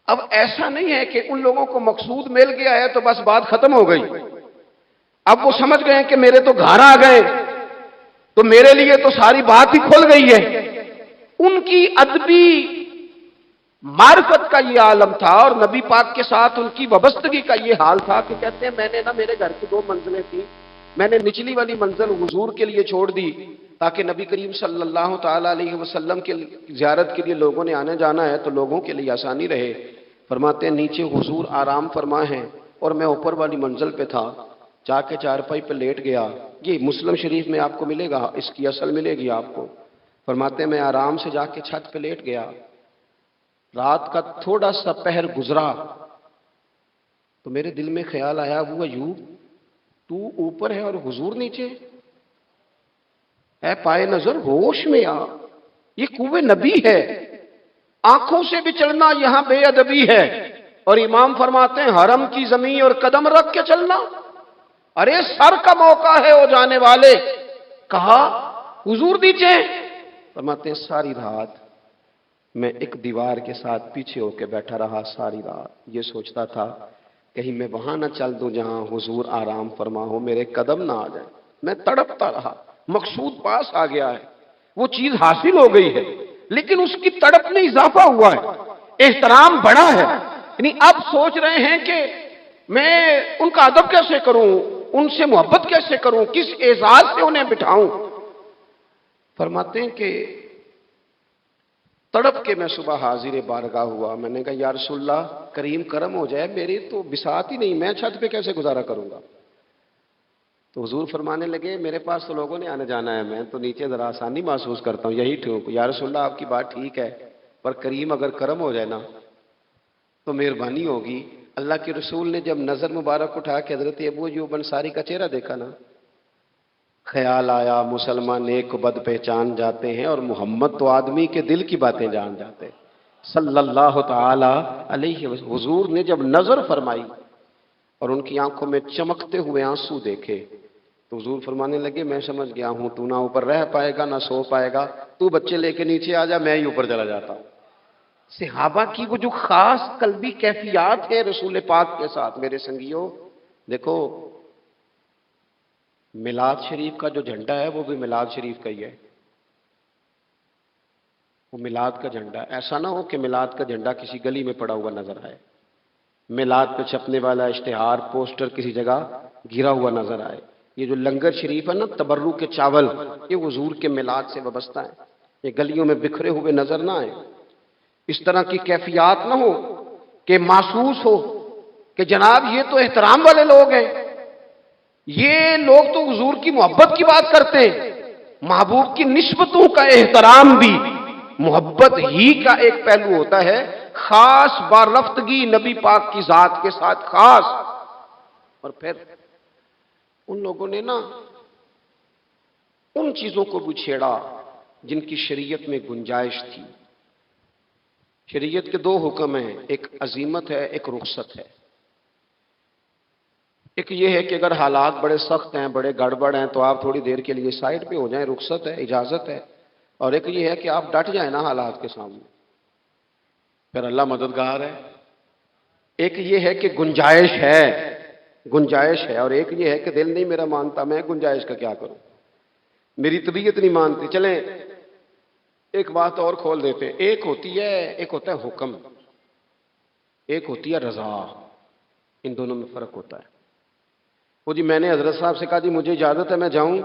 اب ایسا نہیں ہے کہ ان لوگوں کو مقصود مل گیا ہے تو بس بات ختم ہو گئی، اب وہ سمجھ گئے کہ میرے تو گھر آ گئے تو میرے لیے تو ساری بات ہی کھل گئی ہے۔ ان کی ادبی معرفت کا یہ عالم تھا، اور نبی پاک کے ساتھ ان کی وابستگی کا یہ حال تھا کہ کہتے ہیں میں نے نا، میرے گھر کی 2 منزلیں تھیں، میں نے نچلی والی منزل حضور کے لیے چھوڑ دی تاکہ نبی کریم صلی اللہ تعالی علیہ وسلم کے زیارت کے لیے لوگوں نے آنے جانا ہے تو لوگوں کے لیے آسانی رہے۔ فرماتے ہیں نیچے حضور آرام فرما ہیں اور میں اوپر والی منزل پہ تھا، جا کے چارپائی پہ لیٹ گیا، یہ مسلم شریف میں آپ کو ملے گا، اس کی اصل ملے گی آپ کو۔ فرماتے ہیں میں آرام سے جا کے چھت پہ لیٹ گیا، رات کا تھوڑا سا پہر گزرا تو میرے دل میں خیال آیا وہ ایوب تو اوپر ہے اور حضور نیچے، اے پائے نظر ہوش میں آ، یہ کوہ نبی ہے، آنکھوں سے بچڑنا یہاں بے ادبی ہے، اور امام فرماتے ہیں حرم کی زمین اور قدم رکھ کے چلنا، ارے سر کا موقع ہے وہ جانے والے، کہا حضور نیچے۔ فرماتے ہیں ساری رات میں ایک دیوار کے ساتھ پیچھے ہو کے بیٹھا رہا، ساری رات یہ سوچتا تھا کہیں میں وہاں نہ چل دوں جہاں حضور آرام فرما ہو، میرے قدم نہ آ جائیں۔ میں تڑپتا رہا. مقصود پاس آ گیا ہے, وہ چیز حاصل ہو گئی ہے, لیکن اس کی تڑپ میں اضافہ ہوا ہے, احترام بڑا ہے. یعنی اب سوچ رہے ہیں کہ میں ان کا ادب کیسے کروں, ان سے محبت کیسے کروں, کس اعزاز سے انہیں بٹھاؤں. فرماتے ہیں کہ تڑپ کے میں صبح حاضر بارگاہ ہوا. میں نے کہا یا رسول اللہ کریم کرم ہو جائے, میری تو بساط ہی نہیں, میں چھت پہ کیسے گزارا کروں گا. تو حضور فرمانے لگے میرے پاس تو لوگوں نے آنے جانا ہے, میں تو نیچے ذرا آسانی محسوس کرتا ہوں, یہی ٹھیک. یا رسول اللہ آپ کی بات ٹھیک ہے, پر کریم اگر کرم ہو جائے نا تو مہربانی ہوگی. اللہ کے رسول نے جب نظر مبارک اٹھا کے حضرت ابو ایوب انصاری کا چہرہ دیکھا نا, خیال آیا مسلمان نیک و بد پہچان جاتے ہیں اور محمد تو آدمی کے دل کی باتیں جان جاتے ہیں صلی اللہ تعالی علیہ وسلم. حضور نے جب نظر فرمائی اور ان کی آنکھوں میں چمکتے ہوئے آنسو دیکھے تو حضور فرمانے لگے میں سمجھ گیا ہوں تو نہ اوپر رہ پائے گا نہ سو پائے گا, تو بچے لے کے نیچے آ جا, میں ہی اوپر چلا جاتا ہوں. صحابہ کی وہ جو خاص قلبی کیفیات ہے رسول پاک کے ساتھ. میرے سنگیوں دیکھو, میلاد شریف کا جو جھنڈا ہے وہ بھی میلاد شریف کا ہی ہے, وہ میلاد کا جھنڈا. ایسا نہ ہو کہ میلاد کا جھنڈا کسی گلی میں پڑا ہوا نظر آئے, میلاد پہ چھپنے والا اشتہار پوسٹر کسی جگہ گرا ہوا نظر آئے. یہ جو لنگر شریف ہے نا, تبرک کے چاول, یہ حضور کے میلاد سے وابستہ ہے, یہ گلیوں میں بکھرے ہوئے نظر نہ آئے. اس طرح کی کیفیات نہ ہو کہ محسوس ہو کہ جناب یہ تو احترام والے لوگ ہیں, یہ لوگ تو حضور کی محبت کی بات کرتے ہیں. محبوب کی نسبتوں کا احترام بھی محبت ہی کا ایک پہلو ہوتا ہے, خاص بارفتگی نبی پاک کی ذات کے ساتھ خاص. اور پھر ان لوگوں نے نا ان چیزوں کو بھی چھیڑا جن کی شریعت میں گنجائش تھی. شریعت کے دو حکم ہیں, ایک عزیمت ہے ایک رخصت ہے. ایک یہ ہے کہ اگر حالات بڑے سخت ہیں بڑے گڑبڑ ہیں تو آپ تھوڑی دیر کے لیے سائڈ پہ ہو جائیں, رخصت ہے اجازت ہے. اور ایک یہ ہے کہ آپ ڈٹ جائیں نا حالات کے سامنے, پھر اللہ مددگار ہے. ایک یہ ہے کہ گنجائش ہے, اور ایک یہ ہے کہ دل نہیں میرا مانتا, میں گنجائش کا کیا کروں, میری طبیعت نہیں مانتی. چلیں ایک بات اور کھول دیتے ہیں, ایک ہوتا ہے حکم, ایک ہوتی ہے رضا. ان دونوں میں فرق ہوتا ہے. وہ جی میں نے حضرت صاحب سے کہا جی مجھے اجازت ہے میں جاؤں,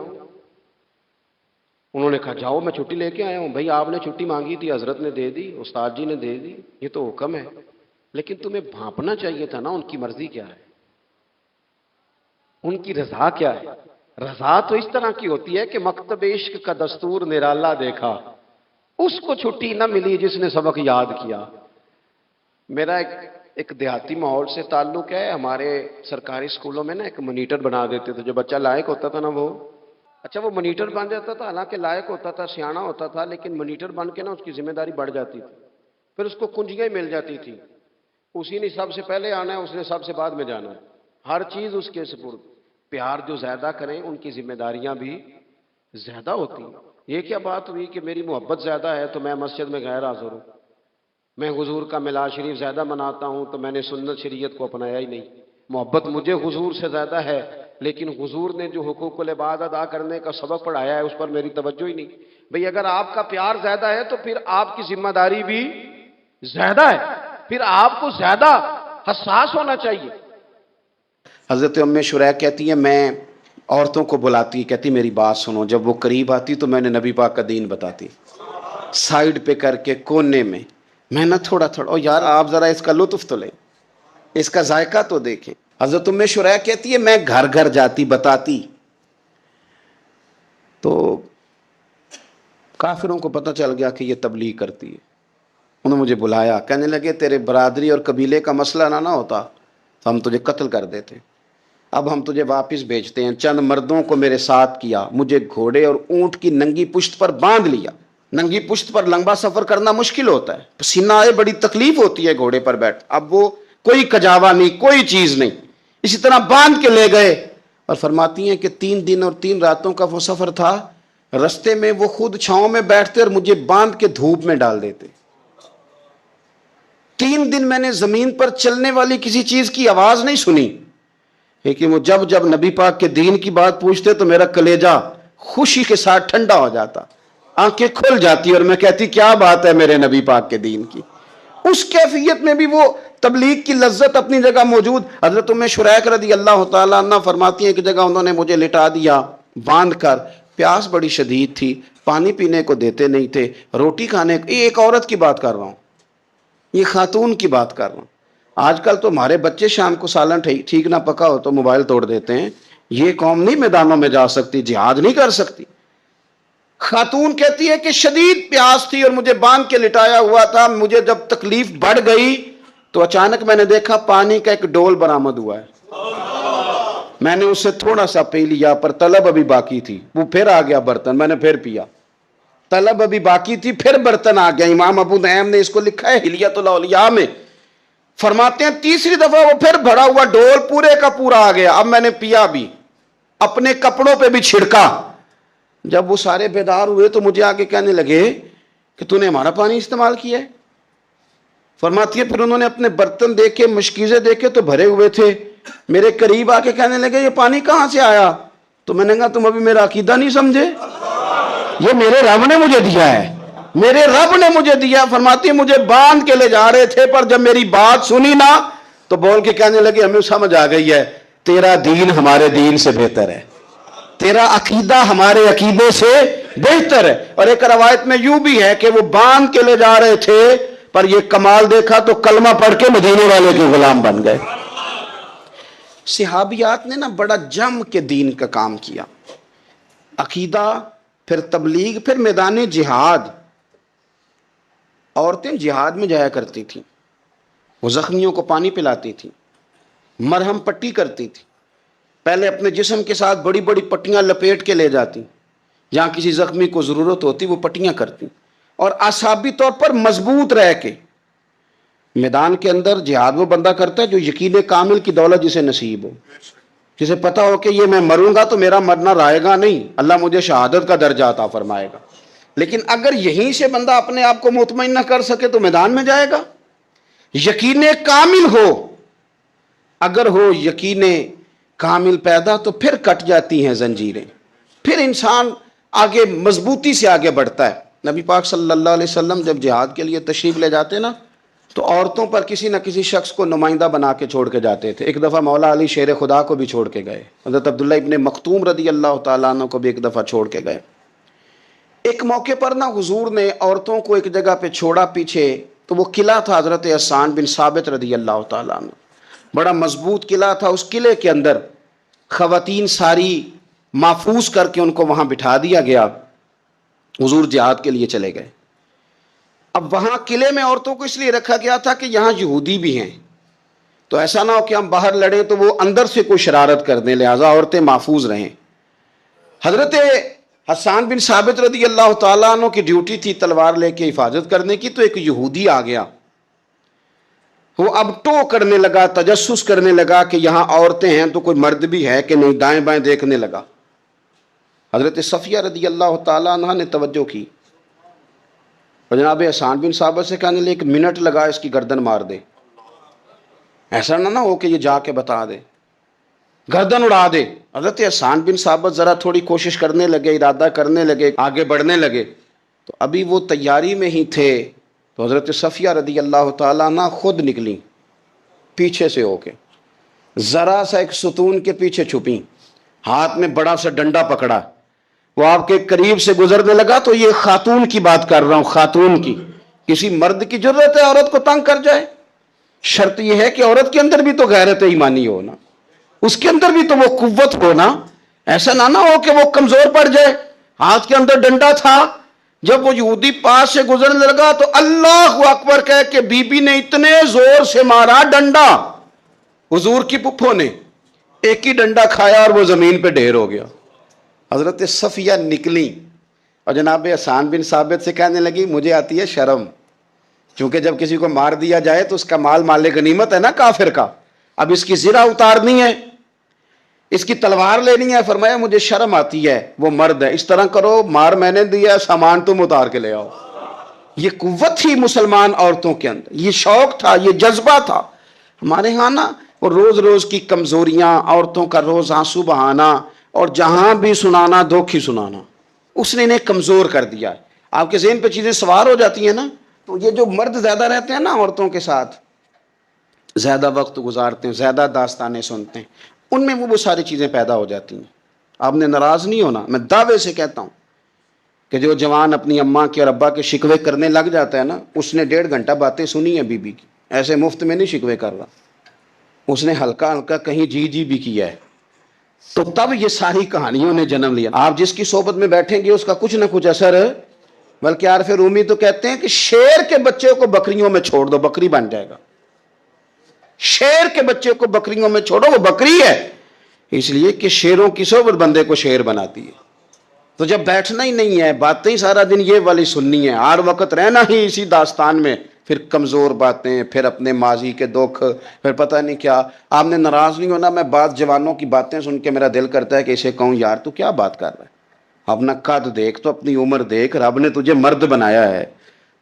انہوں نے کہا جاؤ میں چھٹی لے کے آیا ہوں. بھائی آپ نے چھٹی مانگی تھی, حضرت نے دے دی, استاد جی نے دے دی, یہ تو حکم ہے, لیکن تمہیں بھانپنا چاہیے تھا نا ان کی مرضی کیا ہے, ان کی رضا کیا ہے. رضا تو اس طرح کی ہوتی ہے کہ مکتب عشق کا دستور نرالا دیکھا, اس کو چھٹی نہ ملی جس نے سبق یاد کیا. میرا ایک دیہاتی ماحول سے تعلق ہے. ہمارے سرکاری اسکولوں میں نا ایک مانیٹر بنا دیتے تھے, جو بچہ لائق ہوتا تھا نا وہ مانیٹر بن جاتا تھا, حالانکہ لائق ہوتا تھا سیانا ہوتا تھا, لیکن مانیٹر بن کے نا اس کی ذمہ داری بڑھ جاتی تھی. پھر اس کو کنجیاں مل جاتی تھی, اسی نے سب سے پہلے آنا ہے, اس نے سب سے بعد میں جانا ہے, ہر چیز اس کے سپرد. پیار جو زیادہ کریں ان کی ذمہ داریاں بھی زیادہ ہوتی ہیں. یہ کیا بات ہوئی کہ میری محبت زیادہ ہے تو میں مسجد میں غیر حاضر ہوں, میں حضور کا میلاد شریف زیادہ مناتا ہوں تو میں نے سنت شریعت کو اپنایا ہی نہیں. محبت مجھے حضور سے زیادہ ہے, لیکن حضور نے جو حقوق العباد ادا کرنے کا سبق پڑھایا ہے اس پر میری توجہ ہی نہیں. بھئی اگر آپ کا پیار زیادہ ہے تو پھر آپ کی ذمہ داری بھی زیادہ ہے, پھر آپ کو زیادہ حساس ہونا چاہیے. حضرت ام شریح کہتی ہیں میں عورتوں کو بلاتی, کہتی میری بات سنو. جب وہ قریب آتی تو میں نے نبی پاک کا دین بتاتی, سائیڈ پہ کر کے کونے میں نہ تھوڑا او یار آپ ذرا اس کا لطف تو لیں, اس کا ذائقہ تو دیکھیں. حضرت ام شریح کہتی ہے میں گھر گھر جاتی بتاتی, تو کافروں کو پتہ چل گیا کہ یہ تبلیغ کرتی ہے. انہوں نے مجھے بلایا, کہنے لگے تیرے برادری اور قبیلے کا مسئلہ نہ ہوتا تو ہم تجھے قتل کر دیتے, اب ہم تجھے واپس بھیجتے ہیں. چند مردوں کو میرے ساتھ کیا, مجھے گھوڑے اور اونٹ کی ننگی پشت پر باندھ لیا. ننگی پشت پر لمبا سفر کرنا مشکل ہوتا ہے, پسینہ آئے بڑی تکلیف ہوتی ہے گھوڑے پر بیٹھ. اب وہ کوئی کجاوا نہیں کوئی چیز نہیں, اسی طرح باندھ کے لے گئے. اور فرماتی ہیں کہ 3 دن اور 3 راتوں کا وہ سفر تھا. رستے میں وہ خود چھاؤں میں بیٹھتے اور مجھے باندھ کے دھوپ میں ڈال دیتے. 3 دن میں نے زمین پر چلنے والی کسی چیز کی آواز نہیں سنی. لیکن وہ جب جب نبی پاک کے دین کی بات پوچھتے تو میرا کلیجہ خوشی کے ساتھ ٹھنڈا ہو جاتا, آنکھیں کھل جاتی اور میں کہتی کیا بات ہے میرے نبی پاک کے دین کی. اس کیفیت میں بھی وہ تبلیغ کی لذت اپنی جگہ موجود. حضرت ام شریک رضی اللہ تعالیٰ عنہ فرماتی ہیں کہ جگہ انہوں نے مجھے لٹا دیا باندھ کر, پیاس بڑی شدید تھی, پانی پینے کو دیتے نہیں تھے, روٹی کھانے کو, یہ ایک عورت کی بات کر رہا ہوں, یہ خاتون کی بات کر رہا ہوں. آج کل تو ہمارے بچے شام کو سالن ٹھیک نہ پکا ہو تو موبائل توڑ دیتے ہیں. یہ قوم نہیں میدانوں میں جا سکتی, جہاد نہیں کر سکتی. خاتون کہتی ہے کہ شدید پیاس تھی اور مجھے باندھ کے لٹایا ہوا تھا, مجھے جب تکلیف بڑھ گئی تو اچانک میں نے دیکھا پانی کا ایک ڈول برآمد ہوا ہے, میں نے اس سے تھوڑا سا پی لیا, پر طلب ابھی باقی تھی, وہ پھر آ گیا برتن, میں نے پھر پیا, طلب ابھی باقی تھی, پھر برتن آ گیا. امام ابو نعیم نے اس کو لکھا ہے حلیۃ الاولیاء میں, فرماتے ہیں تیسری دفعہ وہ پھر بھرا ہوا ڈول پورے کا پورا آ گیا, اب میں نے پیا بھی, اپنے کپڑوں پہ بھی چھڑکا. جب وہ سارے بیدار ہوئے تو مجھے آگے کہنے لگے کہ تو نے ہمارا پانی استعمال کیا ہے. فرماتی ہے پھر انہوں نے اپنے برتن دیکھے, مشکیزیں دیکھے تو بھرے ہوئے تھے, میرے قریب آ کے کہنے لگے یہ پانی کہاں سے آیا؟ تو میں نے کہا تم ابھی میرا عقیدہ نہیں سمجھے, یہ میرے رب نے مجھے دیا ہے, میرے رب نے مجھے دیا. فرماتی ہے مجھے باندھ کے لے جا رہے تھے, پر جب میری بات سنی نا تو بول کے کہنے لگے ہمیں سمجھ آ گئی ہے تیرا دین ہمارے دین سے بہتر ہے, تیرا عقیدہ ہمارے عقیدے سے بہتر ہے. اور ایک روایت میں یوں بھی ہے کہ وہ باندھ کے لے جا رہے تھے, پر یہ کمال دیکھا تو کلمہ پڑھ کے مدینے والے کے غلام بن گئے. صحابیات نے نا بڑا جم کے دین کا کام کیا, عقیدہ, پھر تبلیغ, پھر میدان جہاد. عورتیں جہاد میں جایا کرتی تھیں, وہ زخمیوں کو پانی پلاتی تھیں, مرہم پٹی کرتی تھی. پہلے اپنے جسم کے ساتھ بڑی بڑی پٹیاں لپیٹ کے لے جاتی, جہاں کسی زخمی کو ضرورت ہوتی وہ پٹیاں کرتی, اور اعصابی طور پر مضبوط رہ کے. میدان کے اندر جہاد وہ بندہ کرتا ہے جو یقین کامل کی دولت جسے نصیب ہو, جسے پتا ہو کہ یہ میں مروں گا تو میرا مرنا رائے گا نہیں, اللہ مجھے شہادت کا درجہ عطا فرمائے گا. لیکن اگر یہیں سے بندہ اپنے آپ کو مطمئن نہ کر سکے تو میدان میں جائے گا. یقین کامل ہو, اگر ہو یقین کامل پیدا تو پھر کٹ جاتی ہیں زنجیریں, پھر انسان آگے مضبوطی سے آگے بڑھتا ہے. نبی پاک صلی اللہ علیہ وسلم جب جہاد کے لیے تشریف لے جاتے نا تو عورتوں پر کسی نہ کسی شخص کو نمائندہ بنا کے چھوڑ کے جاتے تھے. ایک دفعہ مولا علی شیر خدا کو بھی چھوڑ کے گئے, حضرت عبداللہ ابن مختوم رضی اللہ تعالیٰ عنہ کو بھی ایک دفعہ چھوڑ کے گئے. ایک موقع پر نا حضور نے عورتوں کو ایک جگہ پہ چھوڑا پیچھے, تو وہ قلعہ تھا حضرت حسان بن ثابت رضی اللہ تعالیٰ عنہ, بڑا مضبوط قلعہ تھا. اس قلعے کے اندر خواتین ساری محفوظ کر کے ان کو وہاں بٹھا دیا گیا. حضور جہاد کے لیے چلے گئے. اب وہاں قلعے میں عورتوں کو اس لیے رکھا گیا تھا کہ یہاں یہودی بھی ہیں, تو ایسا نہ ہو کہ ہم باہر لڑیں تو وہ اندر سے کوئی شرارت کر دیں, لہٰذا عورتیں محفوظ رہیں. حضرت حسان بن ثابت رضی اللہ تعالیٰ عنہ کی ڈیوٹی تھی تلوار لے کے حفاظت کرنے کی, تو ایک یہودی آ گیا, وہ اب ٹو کرنے لگا, تجسس کرنے لگا کہ یہاں عورتیں ہیں تو کوئی مرد بھی ہے کہ نہیں, دائیں بائیں دیکھنے لگا. حضرت صفیہ رضی اللہ تعالیٰ عنہ نے توجہ کی, اور جناب حسان بن ثابت سے کہنے لے 1 منٹ لگا اس کی گردن مار دے, ایسا نہ ہو کہ یہ جا کے بتا دے, گردن اڑا دے. حضرت حسان بن ثابت ذرا تھوڑی کوشش کرنے لگے, ارادہ کرنے لگے, آگے بڑھنے لگے, تو ابھی وہ تیاری میں ہی تھے تو حضرت صفیہ رضی اللہ تعالیٰ عنہ خود نکلی پیچھے سے ہو کے, ذرا سا ایک ستون کے پیچھے چھپی, ہاتھ میں بڑا سا ڈنڈا پکڑا. وہ آپ کے قریب سے گزرنے لگا, تو یہ خاتون کی بات کر رہا ہوں, خاتون کی. کسی مرد کی ضرورت ہے عورت کو تنگ کر جائے؟ شرط یہ ہے کہ عورت کے اندر بھی تو غیرت ایمانی ہو نا, اس کے اندر بھی تو وہ قوت ہو نا, ایسا نہ ہو کہ وہ کمزور پڑ جائے. ہاتھ کے اندر ڈنڈا تھا, جب وہ یہودی پاس سے گزرنے لگا تو اللہ اکبر کہہ کے بی بی نے اتنے زور سے مارا ڈنڈا, حضور کی پپھو نے ایک ہی ڈنڈا کھایا اور وہ زمین پہ ڈھیر ہو گیا. حضرت صفیہ نکلی اور جناب حسان بن ثابت سے کہنے لگی مجھے آتی ہے شرم, چونکہ جب کسی کو مار دیا جائے تو اس کا مال مال غنیمت ہے نا کافر کا, اب اس کی زرہ اتارنی ہے, اس کی تلوار لینی ہے. فرمایا مجھے شرم آتی ہے, وہ مرد ہے, اس طرح کرو مار میں نے دیا, سامان تم اتار کے لے آؤ. یہ قوت تھی مسلمان عورتوں کے اندر, یہ شوق تھا, یہ جذبہ تھا. ہمارے ہاں نا اور روز روز کی کمزوریاں، عورتوں کا روز آنسو بہانا، اور جہاں بھی سنانا دکھ ہی سنانا، اس نے انہیں کمزور کر دیا ہے۔ آپ کے ذہن پہ چیزیں سوار ہو جاتی ہیں نا، تو یہ جو مرد زیادہ رہتے ہیں نا عورتوں کے ساتھ، زیادہ وقت گزارتے ہیں، زیادہ داستانیں سنتے ہیں، ان میں وہ ساری چیزیں پیدا ہو جاتی ہیں۔ آپ نے ناراض نہیں ہونا، میں دعوے سے کہتا ہوں کہ جو جوان اپنی اماں کے اور ابا کے شکوے کرنے لگ جاتا ہے نا، اس نے 1.5 گھنٹہ باتیں سنی ہیں بی بی کی، ایسے مفت میں نہیں شکوے کر رہا، اس نے ہلکا ہلکا کہیں جی جی بھی کیا ہے، تو تب یہ ساری کہانیوں نے جنم لیا۔ آپ جس کی صحبت میں بیٹھیں گے اس کا کچھ نہ کچھ اثر، بلکہ عارف رومی تو کہتے ہیں کہ شیر کے بچے کو بکریوں میں چھوڑ دو، بکری بن جائے گا۔ شیر کے بچے کو بکریوں میں چھوڑو، وہ بکری ہے، اس لیے کہ شیروں کی صحبت بندے کو شیر بناتی ہے۔ تو جب بیٹھنا ہی نہیں ہے، باتیں ہی سارا دن یہ والی سننی ہے، ہر وقت رہنا ہی اسی داستان میں، پھر کمزور باتیں، پھر اپنے ماضی کے دکھ، پھر پتہ نہیں کیا۔ آپ نے ناراض نہیں ہونا، میں بعض جوانوں کی باتیں سن کے میرا دل کرتا ہے کہ اسے کہوں یار تو کیا بات کر رہا ہے، اپنا قد دیکھ، تو اپنی عمر دیکھ، رب نے تجھے مرد بنایا ہے،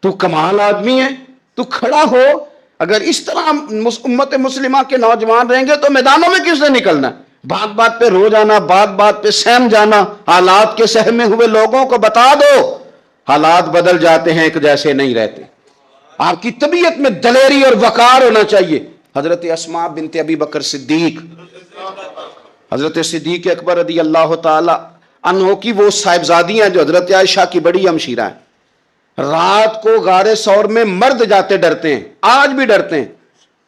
تو کمال آدمی ہے، تو کھڑا ہو۔ اگر اس طرح امت مسلمہ کے نوجوان رہیں گے تو میدانوں میں کس نے نکلنا؟ بات بات پہ رو جانا، بات بات پہ سہم جانا، حالات کے سہمے ہوئے لوگوں کو بتا دو حالات بدل جاتے ہیں، ایک جیسے نہیں رہتے۔ آپ کی طبیعت میں دلیری اور وقار ہونا چاہیے۔ حضرت اسماء بنت ابی بکر صدیق، حضرت صدیق اکبر رضی اللہ تعالی عنہ کی وہ صاحبزادیاں جو حضرت عائشہ کی بڑی ہمشیرہ ہیں، رات کو غار ثور میں مرد جاتے ڈرتے ہیں، آج بھی ڈرتے ہیں،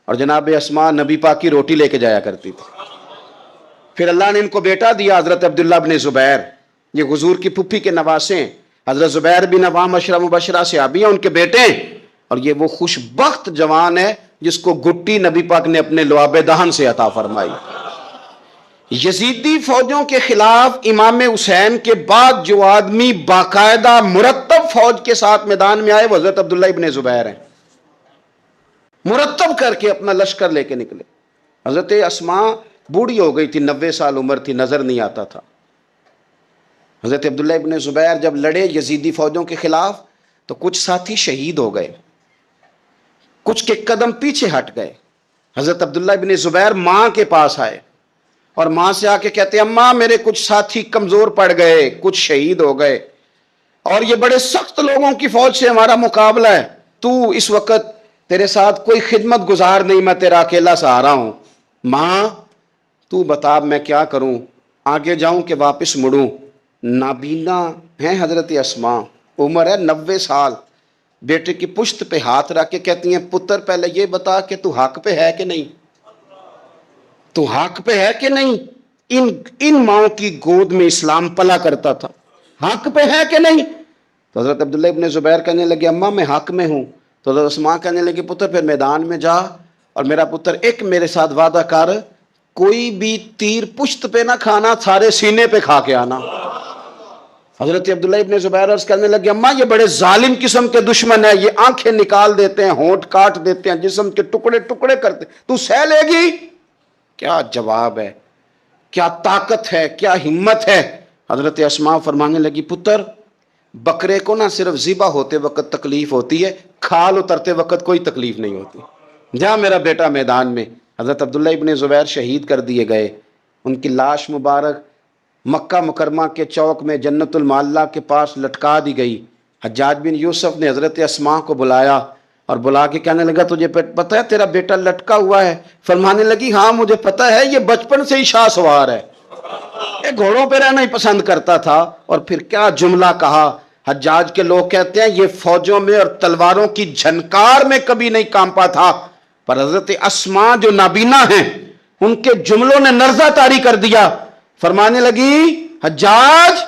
اور جناب اسماء نبی پاک کی روٹی لے کے جایا کرتی تھی۔ پھر اللہ نے ان کو بیٹا دیا، حضرت عبداللہ بن زبیر، یہ حضور کی پھپھی کے نواسے ہیں، حضرت زبیر بن عوام عشرہ مبشرہ صحابی ہیں، ان کے بیٹے ہیں، اور یہ وہ خوش بخت جوان ہے جس کو گٹی نبی پاک نے اپنے لعاب دہن سے عطا فرمائی۔ یزیدی فوجوں کے خلاف امام حسین کے بعد جو آدمی باقاعدہ مرتب فوج کے ساتھ میدان میں آئے وہ حضرت عبداللہ ابن زبیر ہیں، مرتب کر کے اپنا لشکر لے کے نکلے۔ حضرت اسماء بوڑھی ہو گئی تھی، 90 سال عمر تھی، نظر نہیں آتا تھا۔ حضرت عبداللہ ابن زبیر جب لڑے یزیدی فوجوں کے خلاف تو کچھ ساتھی شہید ہو گئے، کچھ کے قدم پیچھے ہٹ گئے۔ حضرت عبداللہ ابن زبیر ماں کے پاس آئے اور ماں سے آ کے کہتے ہیں اماں میرے کچھ ساتھی کمزور پڑ گئے، کچھ شہید ہو گئے، اور یہ بڑے سخت لوگوں کی فوج سے ہمارا مقابلہ ہے، تو اس وقت تیرے ساتھ کوئی خدمت گزار نہیں، میں تیرا اکیلا سہارا ہوں، ماں تو بتا میں کیا کروں، آگے جاؤں کہ واپس مڑوں؟ نابینا ہیں حضرت اسماء، عمر ہے 90 سال، بیٹے کی پشت پہ ہاتھ رکھ کے کہتی ہیں پتر پہلے یہ بتا کہ تو حق پہ ہے کہ نہیں، تو حق پہ ہے کہ نہیں؟ ان ماں کی گود میں اسلام پلا کرتا تھا، حق پہ ہے کہ نہیں؟ تو حضرت عبداللہ ابن زبیر کہنے لگے اماں میں حق میں ہوں۔ تو حضرت اسماء کہنے لگے پتر پھر میدان میں جا، اور میرا پتر ایک میرے ساتھ وعدہ کر، کوئی بھی تیر پشت پہ نہ کھانا، سارے سینے پہ کھا کے آنا۔ حضرت عبداللہ ابن زبیر عرض کرنے لگے اماں یہ بڑے ظالم قسم کے دشمن ہیں، یہ آنکھیں نکال دیتے ہیں، ہونٹ کاٹ دیتے ہیں، جسم کے ٹکڑے ٹکڑے کرتے، تو سہ لے گی؟ کیا جواب ہے، کیا طاقت ہے، کیا ہمت ہے۔ حضرت اسماء فرمانے لگی پتر بکرے کو نہ صرف ذبح ہوتے وقت تکلیف ہوتی ہے، کھال اترتے وقت کوئی تکلیف نہیں ہوتی، جا میرا بیٹا میدان میں۔ حضرت عبداللہ ابن زبیر شہید کر دیے گئے، ان کی لاش مبارک مکہ مکرمہ کے چوک میں جنت المعلیٰ کے پاس لٹکا دی گئی۔ حجاج بن یوسف نے حضرت اسماء کو بلایا اور بلا کے کہنے لگا تجھے پتہ ہے تیرا بیٹا لٹکا ہوا ہے؟ فرمانے لگی ہاں مجھے پتہ ہے، یہ بچپن سے ہی شاہ سوار ہے، یہ گھوڑوں پہ رہنا ہی پسند کرتا تھا۔ اور پھر کیا جملہ کہا، حجاج کے لوگ کہتے ہیں یہ فوجوں میں اور تلواروں کی جھنکار میں کبھی نہیں کانپا تھا، پر حضرت اسماء جو نابینا ہیں ان کے جملوں نے نرزہ طاری کر دیا۔ فرمانے لگی حجاج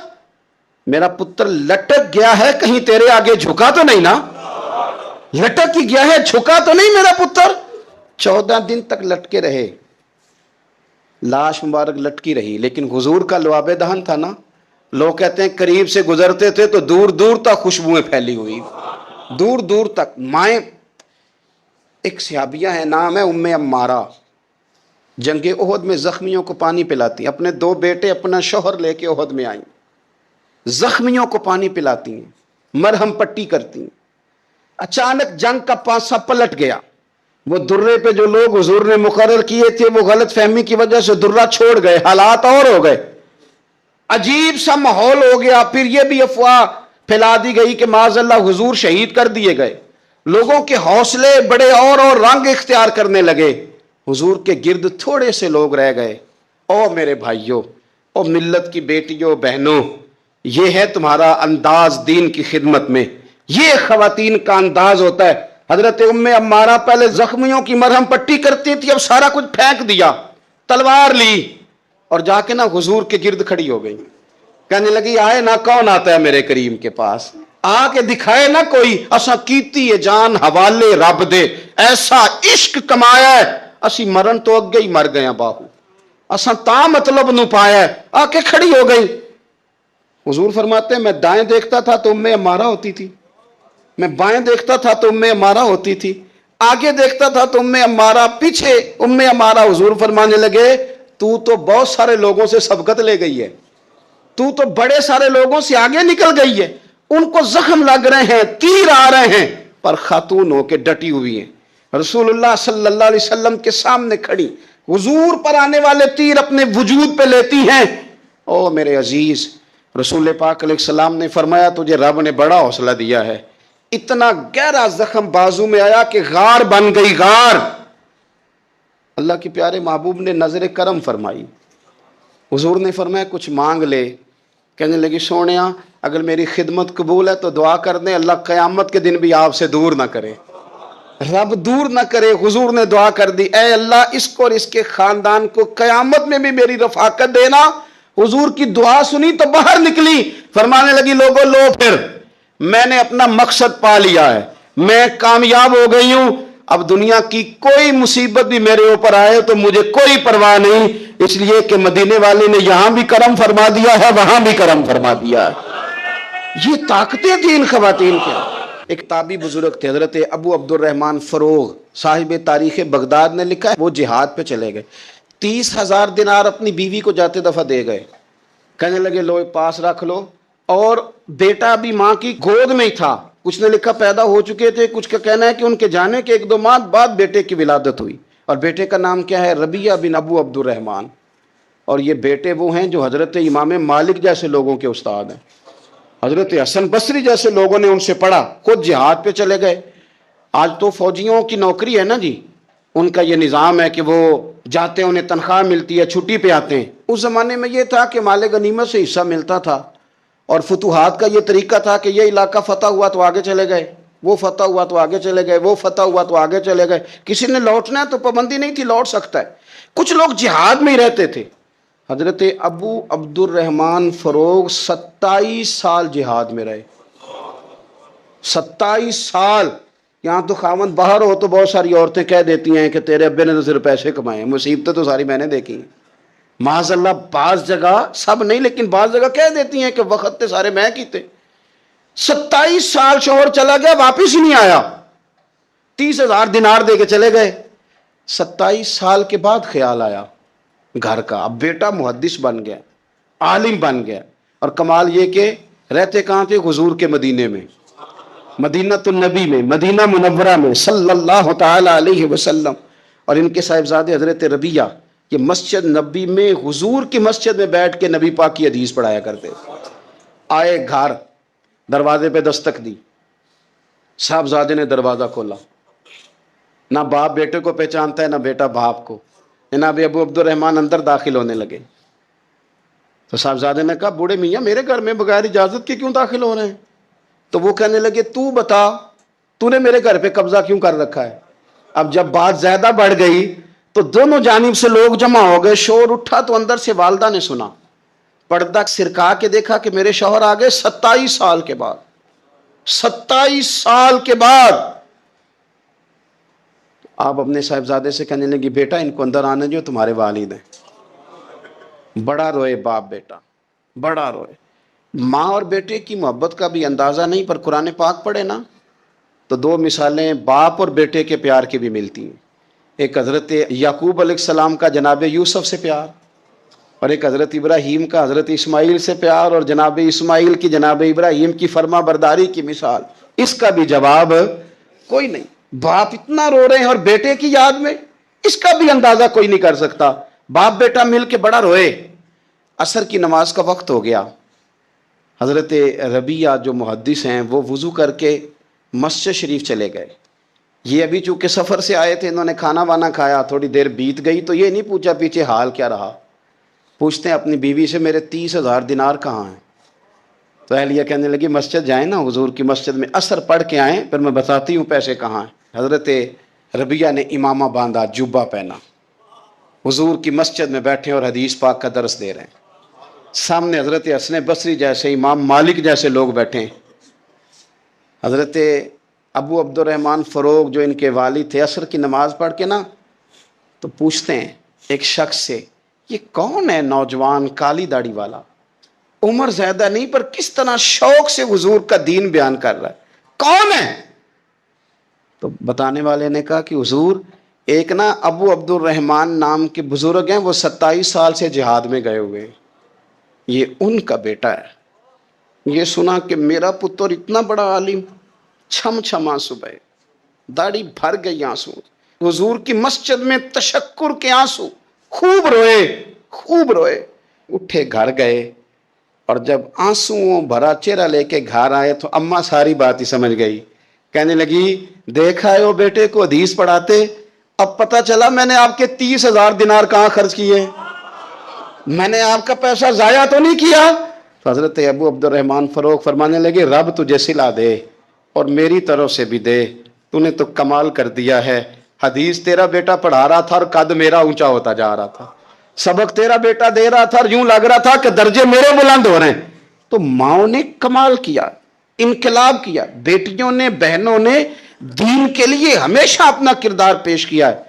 میرا پتر لٹک گیا ہے، کہیں تیرے آگے جھکا تو نہیں نا؟ لٹک ہی گیا ہے، جھکا تو نہیں میرا پتر؟ 14 دن تک لٹکے رہے، لاش مبارک لٹکی رہی، لیکن حضور کا لعاب دہن تھا نا، لوگ کہتے ہیں قریب سے گزرتے تھے تو دور دور تک خوشبوئیں پھیلی ہوئی، دور دور تک۔ مائیں ایک صحابیہ ہے، نام ہے ام عمارہ، جنگ احد میں زخمیوں کو پانی پلاتی، اپنے 2 بیٹے اپنا شوہر لے کے احد میں آئیں، زخمیوں کو پانی پلاتی ہیں، مرہم پٹی کرتی ہیں۔ اچانک جنگ کا پانسا پلٹ گیا، وہ درے پہ جو لوگ حضور نے مقرر کیے تھے وہ غلط فہمی کی وجہ سے درہ چھوڑ گئے، حالات اور ہو گئے، عجیب سا ماحول ہو گیا۔ پھر یہ بھی افواہ پھیلا دی گئی کہ معاذ اللہ حضور شہید کر دیے گئے، لوگوں کے حوصلے بڑے اور رنگ اختیار کرنے لگے، حضور کے گرد تھوڑے سے لوگ رہ گئے۔ او میرے بھائیوں، او ملت کی بیٹیوں بہنوں، یہ ہے تمہارا انداز دین کی خدمت میں، یہ خواتین کا انداز ہوتا ہے۔ حضرت ام عمارہ پہلے زخمیوں کی مرہم پٹی کرتی تھی، اب سارا کچھ پھینک دیا، تلوار لی اور جا کے نا حضور کے گرد کھڑی ہو گئی، کہنے لگی آئے نا کون آتا ہے میرے کریم کے پاس، آ کے دکھائے نا کوئی، اساں کیتی ہے جان حوالے رب دے، ایسا عشق کمایا ہے، اسی مرن تو اگے ہی مر گیا باہو، اساں تا مطلب نو پایا ہے، آ کے کھڑی ہو گئی۔ حضور فرماتے ہیں میں دائیں دیکھتا تھا تو ام عمارہ ہوتی تھی، میں بائیں دیکھتا تھا تو ام عمارہ ہوتی تھی، آگے دیکھتا تھا تو ام عمارہ، پیچھے ام عمارہ۔ حضور فرمانے لگے تو بہت سارے لوگوں سے سبقت لے گئی ہے، تو بڑے سارے لوگوں سے آگے نکل گئی ہے، ان کو زخم لگ رہے ہیں، تیر آ رہے ہیں، پر خاتون ہو کے ڈٹی ہوئی ہیں، رسول اللہ صلی اللہ علیہ وسلم کے سامنے کھڑی، حضور پر آنے والے تیر اپنے وجود پہ لیتی ہیں۔ او میرے عزیز، رسول پاک علیہ السلام نے فرمایا تجھے رب نے بڑا حوصلہ دیا ہے، اتنا گہرا زخم بازو میں آیا کہ غار بن گئی، غار۔ اللہ کے پیارے محبوب نے نظر کرم فرمائی، حضور نے فرمایا کچھ مانگ لے، کہنے لگی سونیا اگر میری خدمت قبول ہے تو دعا کر دیں اللہ قیامت کے دن بھی آپ سے دور نہ کرے، رب دور نہ کرے۔ حضور نے دعا کر دی، اے اللہ اس کو اور اس کے خاندان کو قیامت میں بھی میری رفاقت دینا۔ حضور کی دعا سنی تو باہر نکلی، فرمانے لگی لوگوں لو پھر میں نے اپنا مقصد پا لیا ہے، میں کامیاب ہو گئی ہوں، اب دنیا کی کوئی مصیبت بھی میرے اوپر آئے تو مجھے کوئی پرواہ نہیں، اس لیے کہ مدینے والے نے یہاں بھی کرم فرما دیا ہے، وہاں بھی کرم فرما دیا ہے۔ یہ طاقتیں تھیں ان خواتین کے۔ ایک تابعی بزرگ تھے حضرت ابو عبد الرحمن فروغ، صاحب تاریخ بغداد نے لکھا ہے وہ جہاد پہ چلے گئے، 30,000 دینار اپنی بیوی کو جاتے دفعہ دے گئے، کہنے لگے لو پاس رکھ لو، اور بیٹا بھی ماں کی گود میں ہی تھا، کچھ نے لکھا پیدا ہو چکے تھے، کچھ کا کہنا ہے کہ ان کے جانے کے 1-2 ماہ بعد بیٹے کی ولادت ہوئی، اور بیٹے کا نام کیا ہے؟ ربیعہ بن ابو عبد الرحمن، اور یہ بیٹے وہ ہیں جو حضرت امام مالک جیسے لوگوں کے استاد ہیں، حضرت حسن بصری جیسے لوگوں نے ان سے پڑھا، خود جہاد پہ چلے گئے۔ آج تو فوجیوں کی نوکری ہے نا جی، ان کا یہ نظام ہے کہ وہ جاتے ہیں، انہیں تنخواہ ملتی ہے، چھٹی پہ آتے ہیں۔ اس زمانے میں یہ تھا کہ مال غنیمت سے حصہ ملتا تھا، اور فتوحات کا یہ طریقہ تھا کہ یہ علاقہ فتح ہوا تو آگے چلے گئے، وہ فتح ہوا تو آگے چلے گئے، وہ فتح ہوا تو آگے چلے گئے، کسی نے لوٹنا ہے تو پابندی نہیں تھی، لوٹ سکتا ہے۔ کچھ لوگ جہاد میں ہی رہتے تھے۔ حضرت ابو عبد الرحمن فروغ 27 سال جہاد میں رہے، 27 سال۔ یہاں تو خاوند باہر ہو تو بہت ساری عورتیں کہہ دیتی ہیں کہ تیرے ابے نے تو صرف پیسے کمائے، مصیبتیں تو ساری میں نے دیکھی ہیں، معاذ اللہ۔ بعض جگہ، سب نہیں لیکن بعض جگہ کہہ دیتی ہیں کہ وقت تے سارے میں کیتے۔ 27 سال شوہر چلا گیا، واپس ہی نہیں آیا، 30,000 دینار دے کے چلے گئے۔ 27 سال کے بعد خیال آیا گھر کا، اب بیٹا محدث بن گیا، عالم بن گیا، اور کمال یہ کہ رہتے کہاں تھے؟ حضور کے مدینے میں، مدینہ النبی میں، مدینہ منورہ میں صلی اللہ تعالی علیہ وسلم۔ اور ان کے صاحبزادے حضرت ربیعہ یہ مسجد نبی میں، حضور کی مسجد میں بیٹھ کے نبی پاک کی حدیث پڑھایا کرتے۔ آئے گھر، دروازے پہ دستک دی، صاحبزادے نے دروازہ کھولا، نہ باپ بیٹے کو پہچانتا ہے نہ بیٹا باپ کو۔ جناب ابو عبد الرحمن اندر داخل ہونے لگے تو صاحبزادے نے کہا بوڑھے میاں میرے گھر میں بغیر اجازت کے کیوں داخل ہو رہے ہیں؟ تو وہ کہنے لگے تو بتا، تو نے میرے گھر پہ قبضہ کیوں کر رکھا ہے؟ اب جب بات زیادہ بڑھ گئی تو دونوں جانب سے لوگ جمع ہو گئے، شور اٹھا تو اندر سے والدہ نے سنا، پردہ سرکا کے دیکھا کہ میرے شوہر آ گئے 27 سال کے بعد، 27 سال کے بعد۔ آپ اپنے صاحبزادے سے کہنے لگی بیٹا ان کو اندر آنے جو، تمہارے والد ہیں۔ بڑا روئے باپ بیٹا، بڑا روئے۔ ماں اور بیٹے کی محبت کا بھی اندازہ نہیں، پر قرآن پاک پڑھے نا تو 2 مثالیں باپ اور بیٹے کے پیار کی بھی ملتی ہیں۔ ایک حضرت یعقوب علیہ السلام کا جناب یوسف سے پیار، اور ایک حضرت ابراہیم کا حضرت اسماعیل سے پیار، اور جناب اسماعیل کی جناب ابراہیم کی فرما برداری کی مثال۔ اس کا بھی جواب کوئی نہیں۔ باپ اتنا رو رہے ہیں اور بیٹے کی یاد میں، اس کا بھی اندازہ کوئی نہیں کر سکتا. باپ بیٹا مل کے بڑا روئے. عصر کی نماز کا وقت ہو گیا. حضرت ربیعہ جو محدث ہیں وہ وضو کر کے مسجد شریف چلے گئے. یہ ابھی چونکہ سفر سے آئے تھے، انہوں نے کھانا وانا کھایا، تھوڑی دیر بیت گئی تو یہ نہیں پوچھا پیچھے حال کیا رہا. پوچھتے ہیں اپنی بیوی سے میرے 30,000 دینار کہاں ہیں؟ تو اہلیہ کہنے لگی مسجد جائیں نا، حضور کی مسجد میں عصر پڑھ کے آئیں، پھر میں بتاتی ہوں پیسے کہاں ہیں. حضرت ربیعہ نے امامہ باندھا، جبہ پہنا، حضور کی مسجد میں بیٹھے اور حدیث پاک کا درس دے رہے ہیں. سامنے حضرت حسن بصری جیسے، امام مالک جیسے لوگ بیٹھے ہیں. حضرت ابو عبد الرحمن فروغ جو ان کے والد تھے، عصر کی نماز پڑھ کے نا تو پوچھتے ہیں ایک شخص سے، یہ کون ہے نوجوان کالی داڑھی والا، عمر زیادہ نہیں پر کس طرح شوق سے حضور کا دین بیان کر رہا ہے، کون ہے؟ تو بتانے والے نے کہا کہ حضور ایک نا ابو عبد الرحمن نام کے بزرگ ہیں، وہ 27 سال سے جہاد میں گئے ہوئے ہیں، یہ ان کا بیٹا ہے. یہ سنا کہ میرا پتر اتنا بڑا عالم، چھم چھم آنسو بہے، داڑھی بھر گئی آنسو. حضور کی مسجد میں تشکر کے آنسو، خوب روئے خوب روئے. اٹھے گھر گئے اور جب آنسوؤں بھرا چہرہ لے کے گھر آئے تو اماں ساری بات ہی سمجھ گئی. کہنے لگی دیکھا ہے وہ بیٹے کو حدیث پڑھاتے، اب پتہ چلا میں نے آپ کے 30,000 دینار کہاں خرچ کیے، میں نے آپ کا پیسہ ضائع تو نہیں کیا. تو حضرت ابو عبد الرحمن فروغ فرمانے لگے رب تجھے صلہ دے اور میری طرف سے بھی دے، تو نے تو کمال کر دیا ہے. حدیث تیرا بیٹا پڑھا رہا تھا اور قد میرا اونچا ہوتا جا رہا تھا، سبق تیرا بیٹا دے رہا تھا اور یوں لگ رہا تھا کہ درجے میرے بلند ہو رہے ہیں. تو ماؤں نے کمال کیا، انقلاب کیا. بیٹیوں نے، بہنوں نے دین کے لیے ہمیشہ اپنا کردار پیش کیا ہے.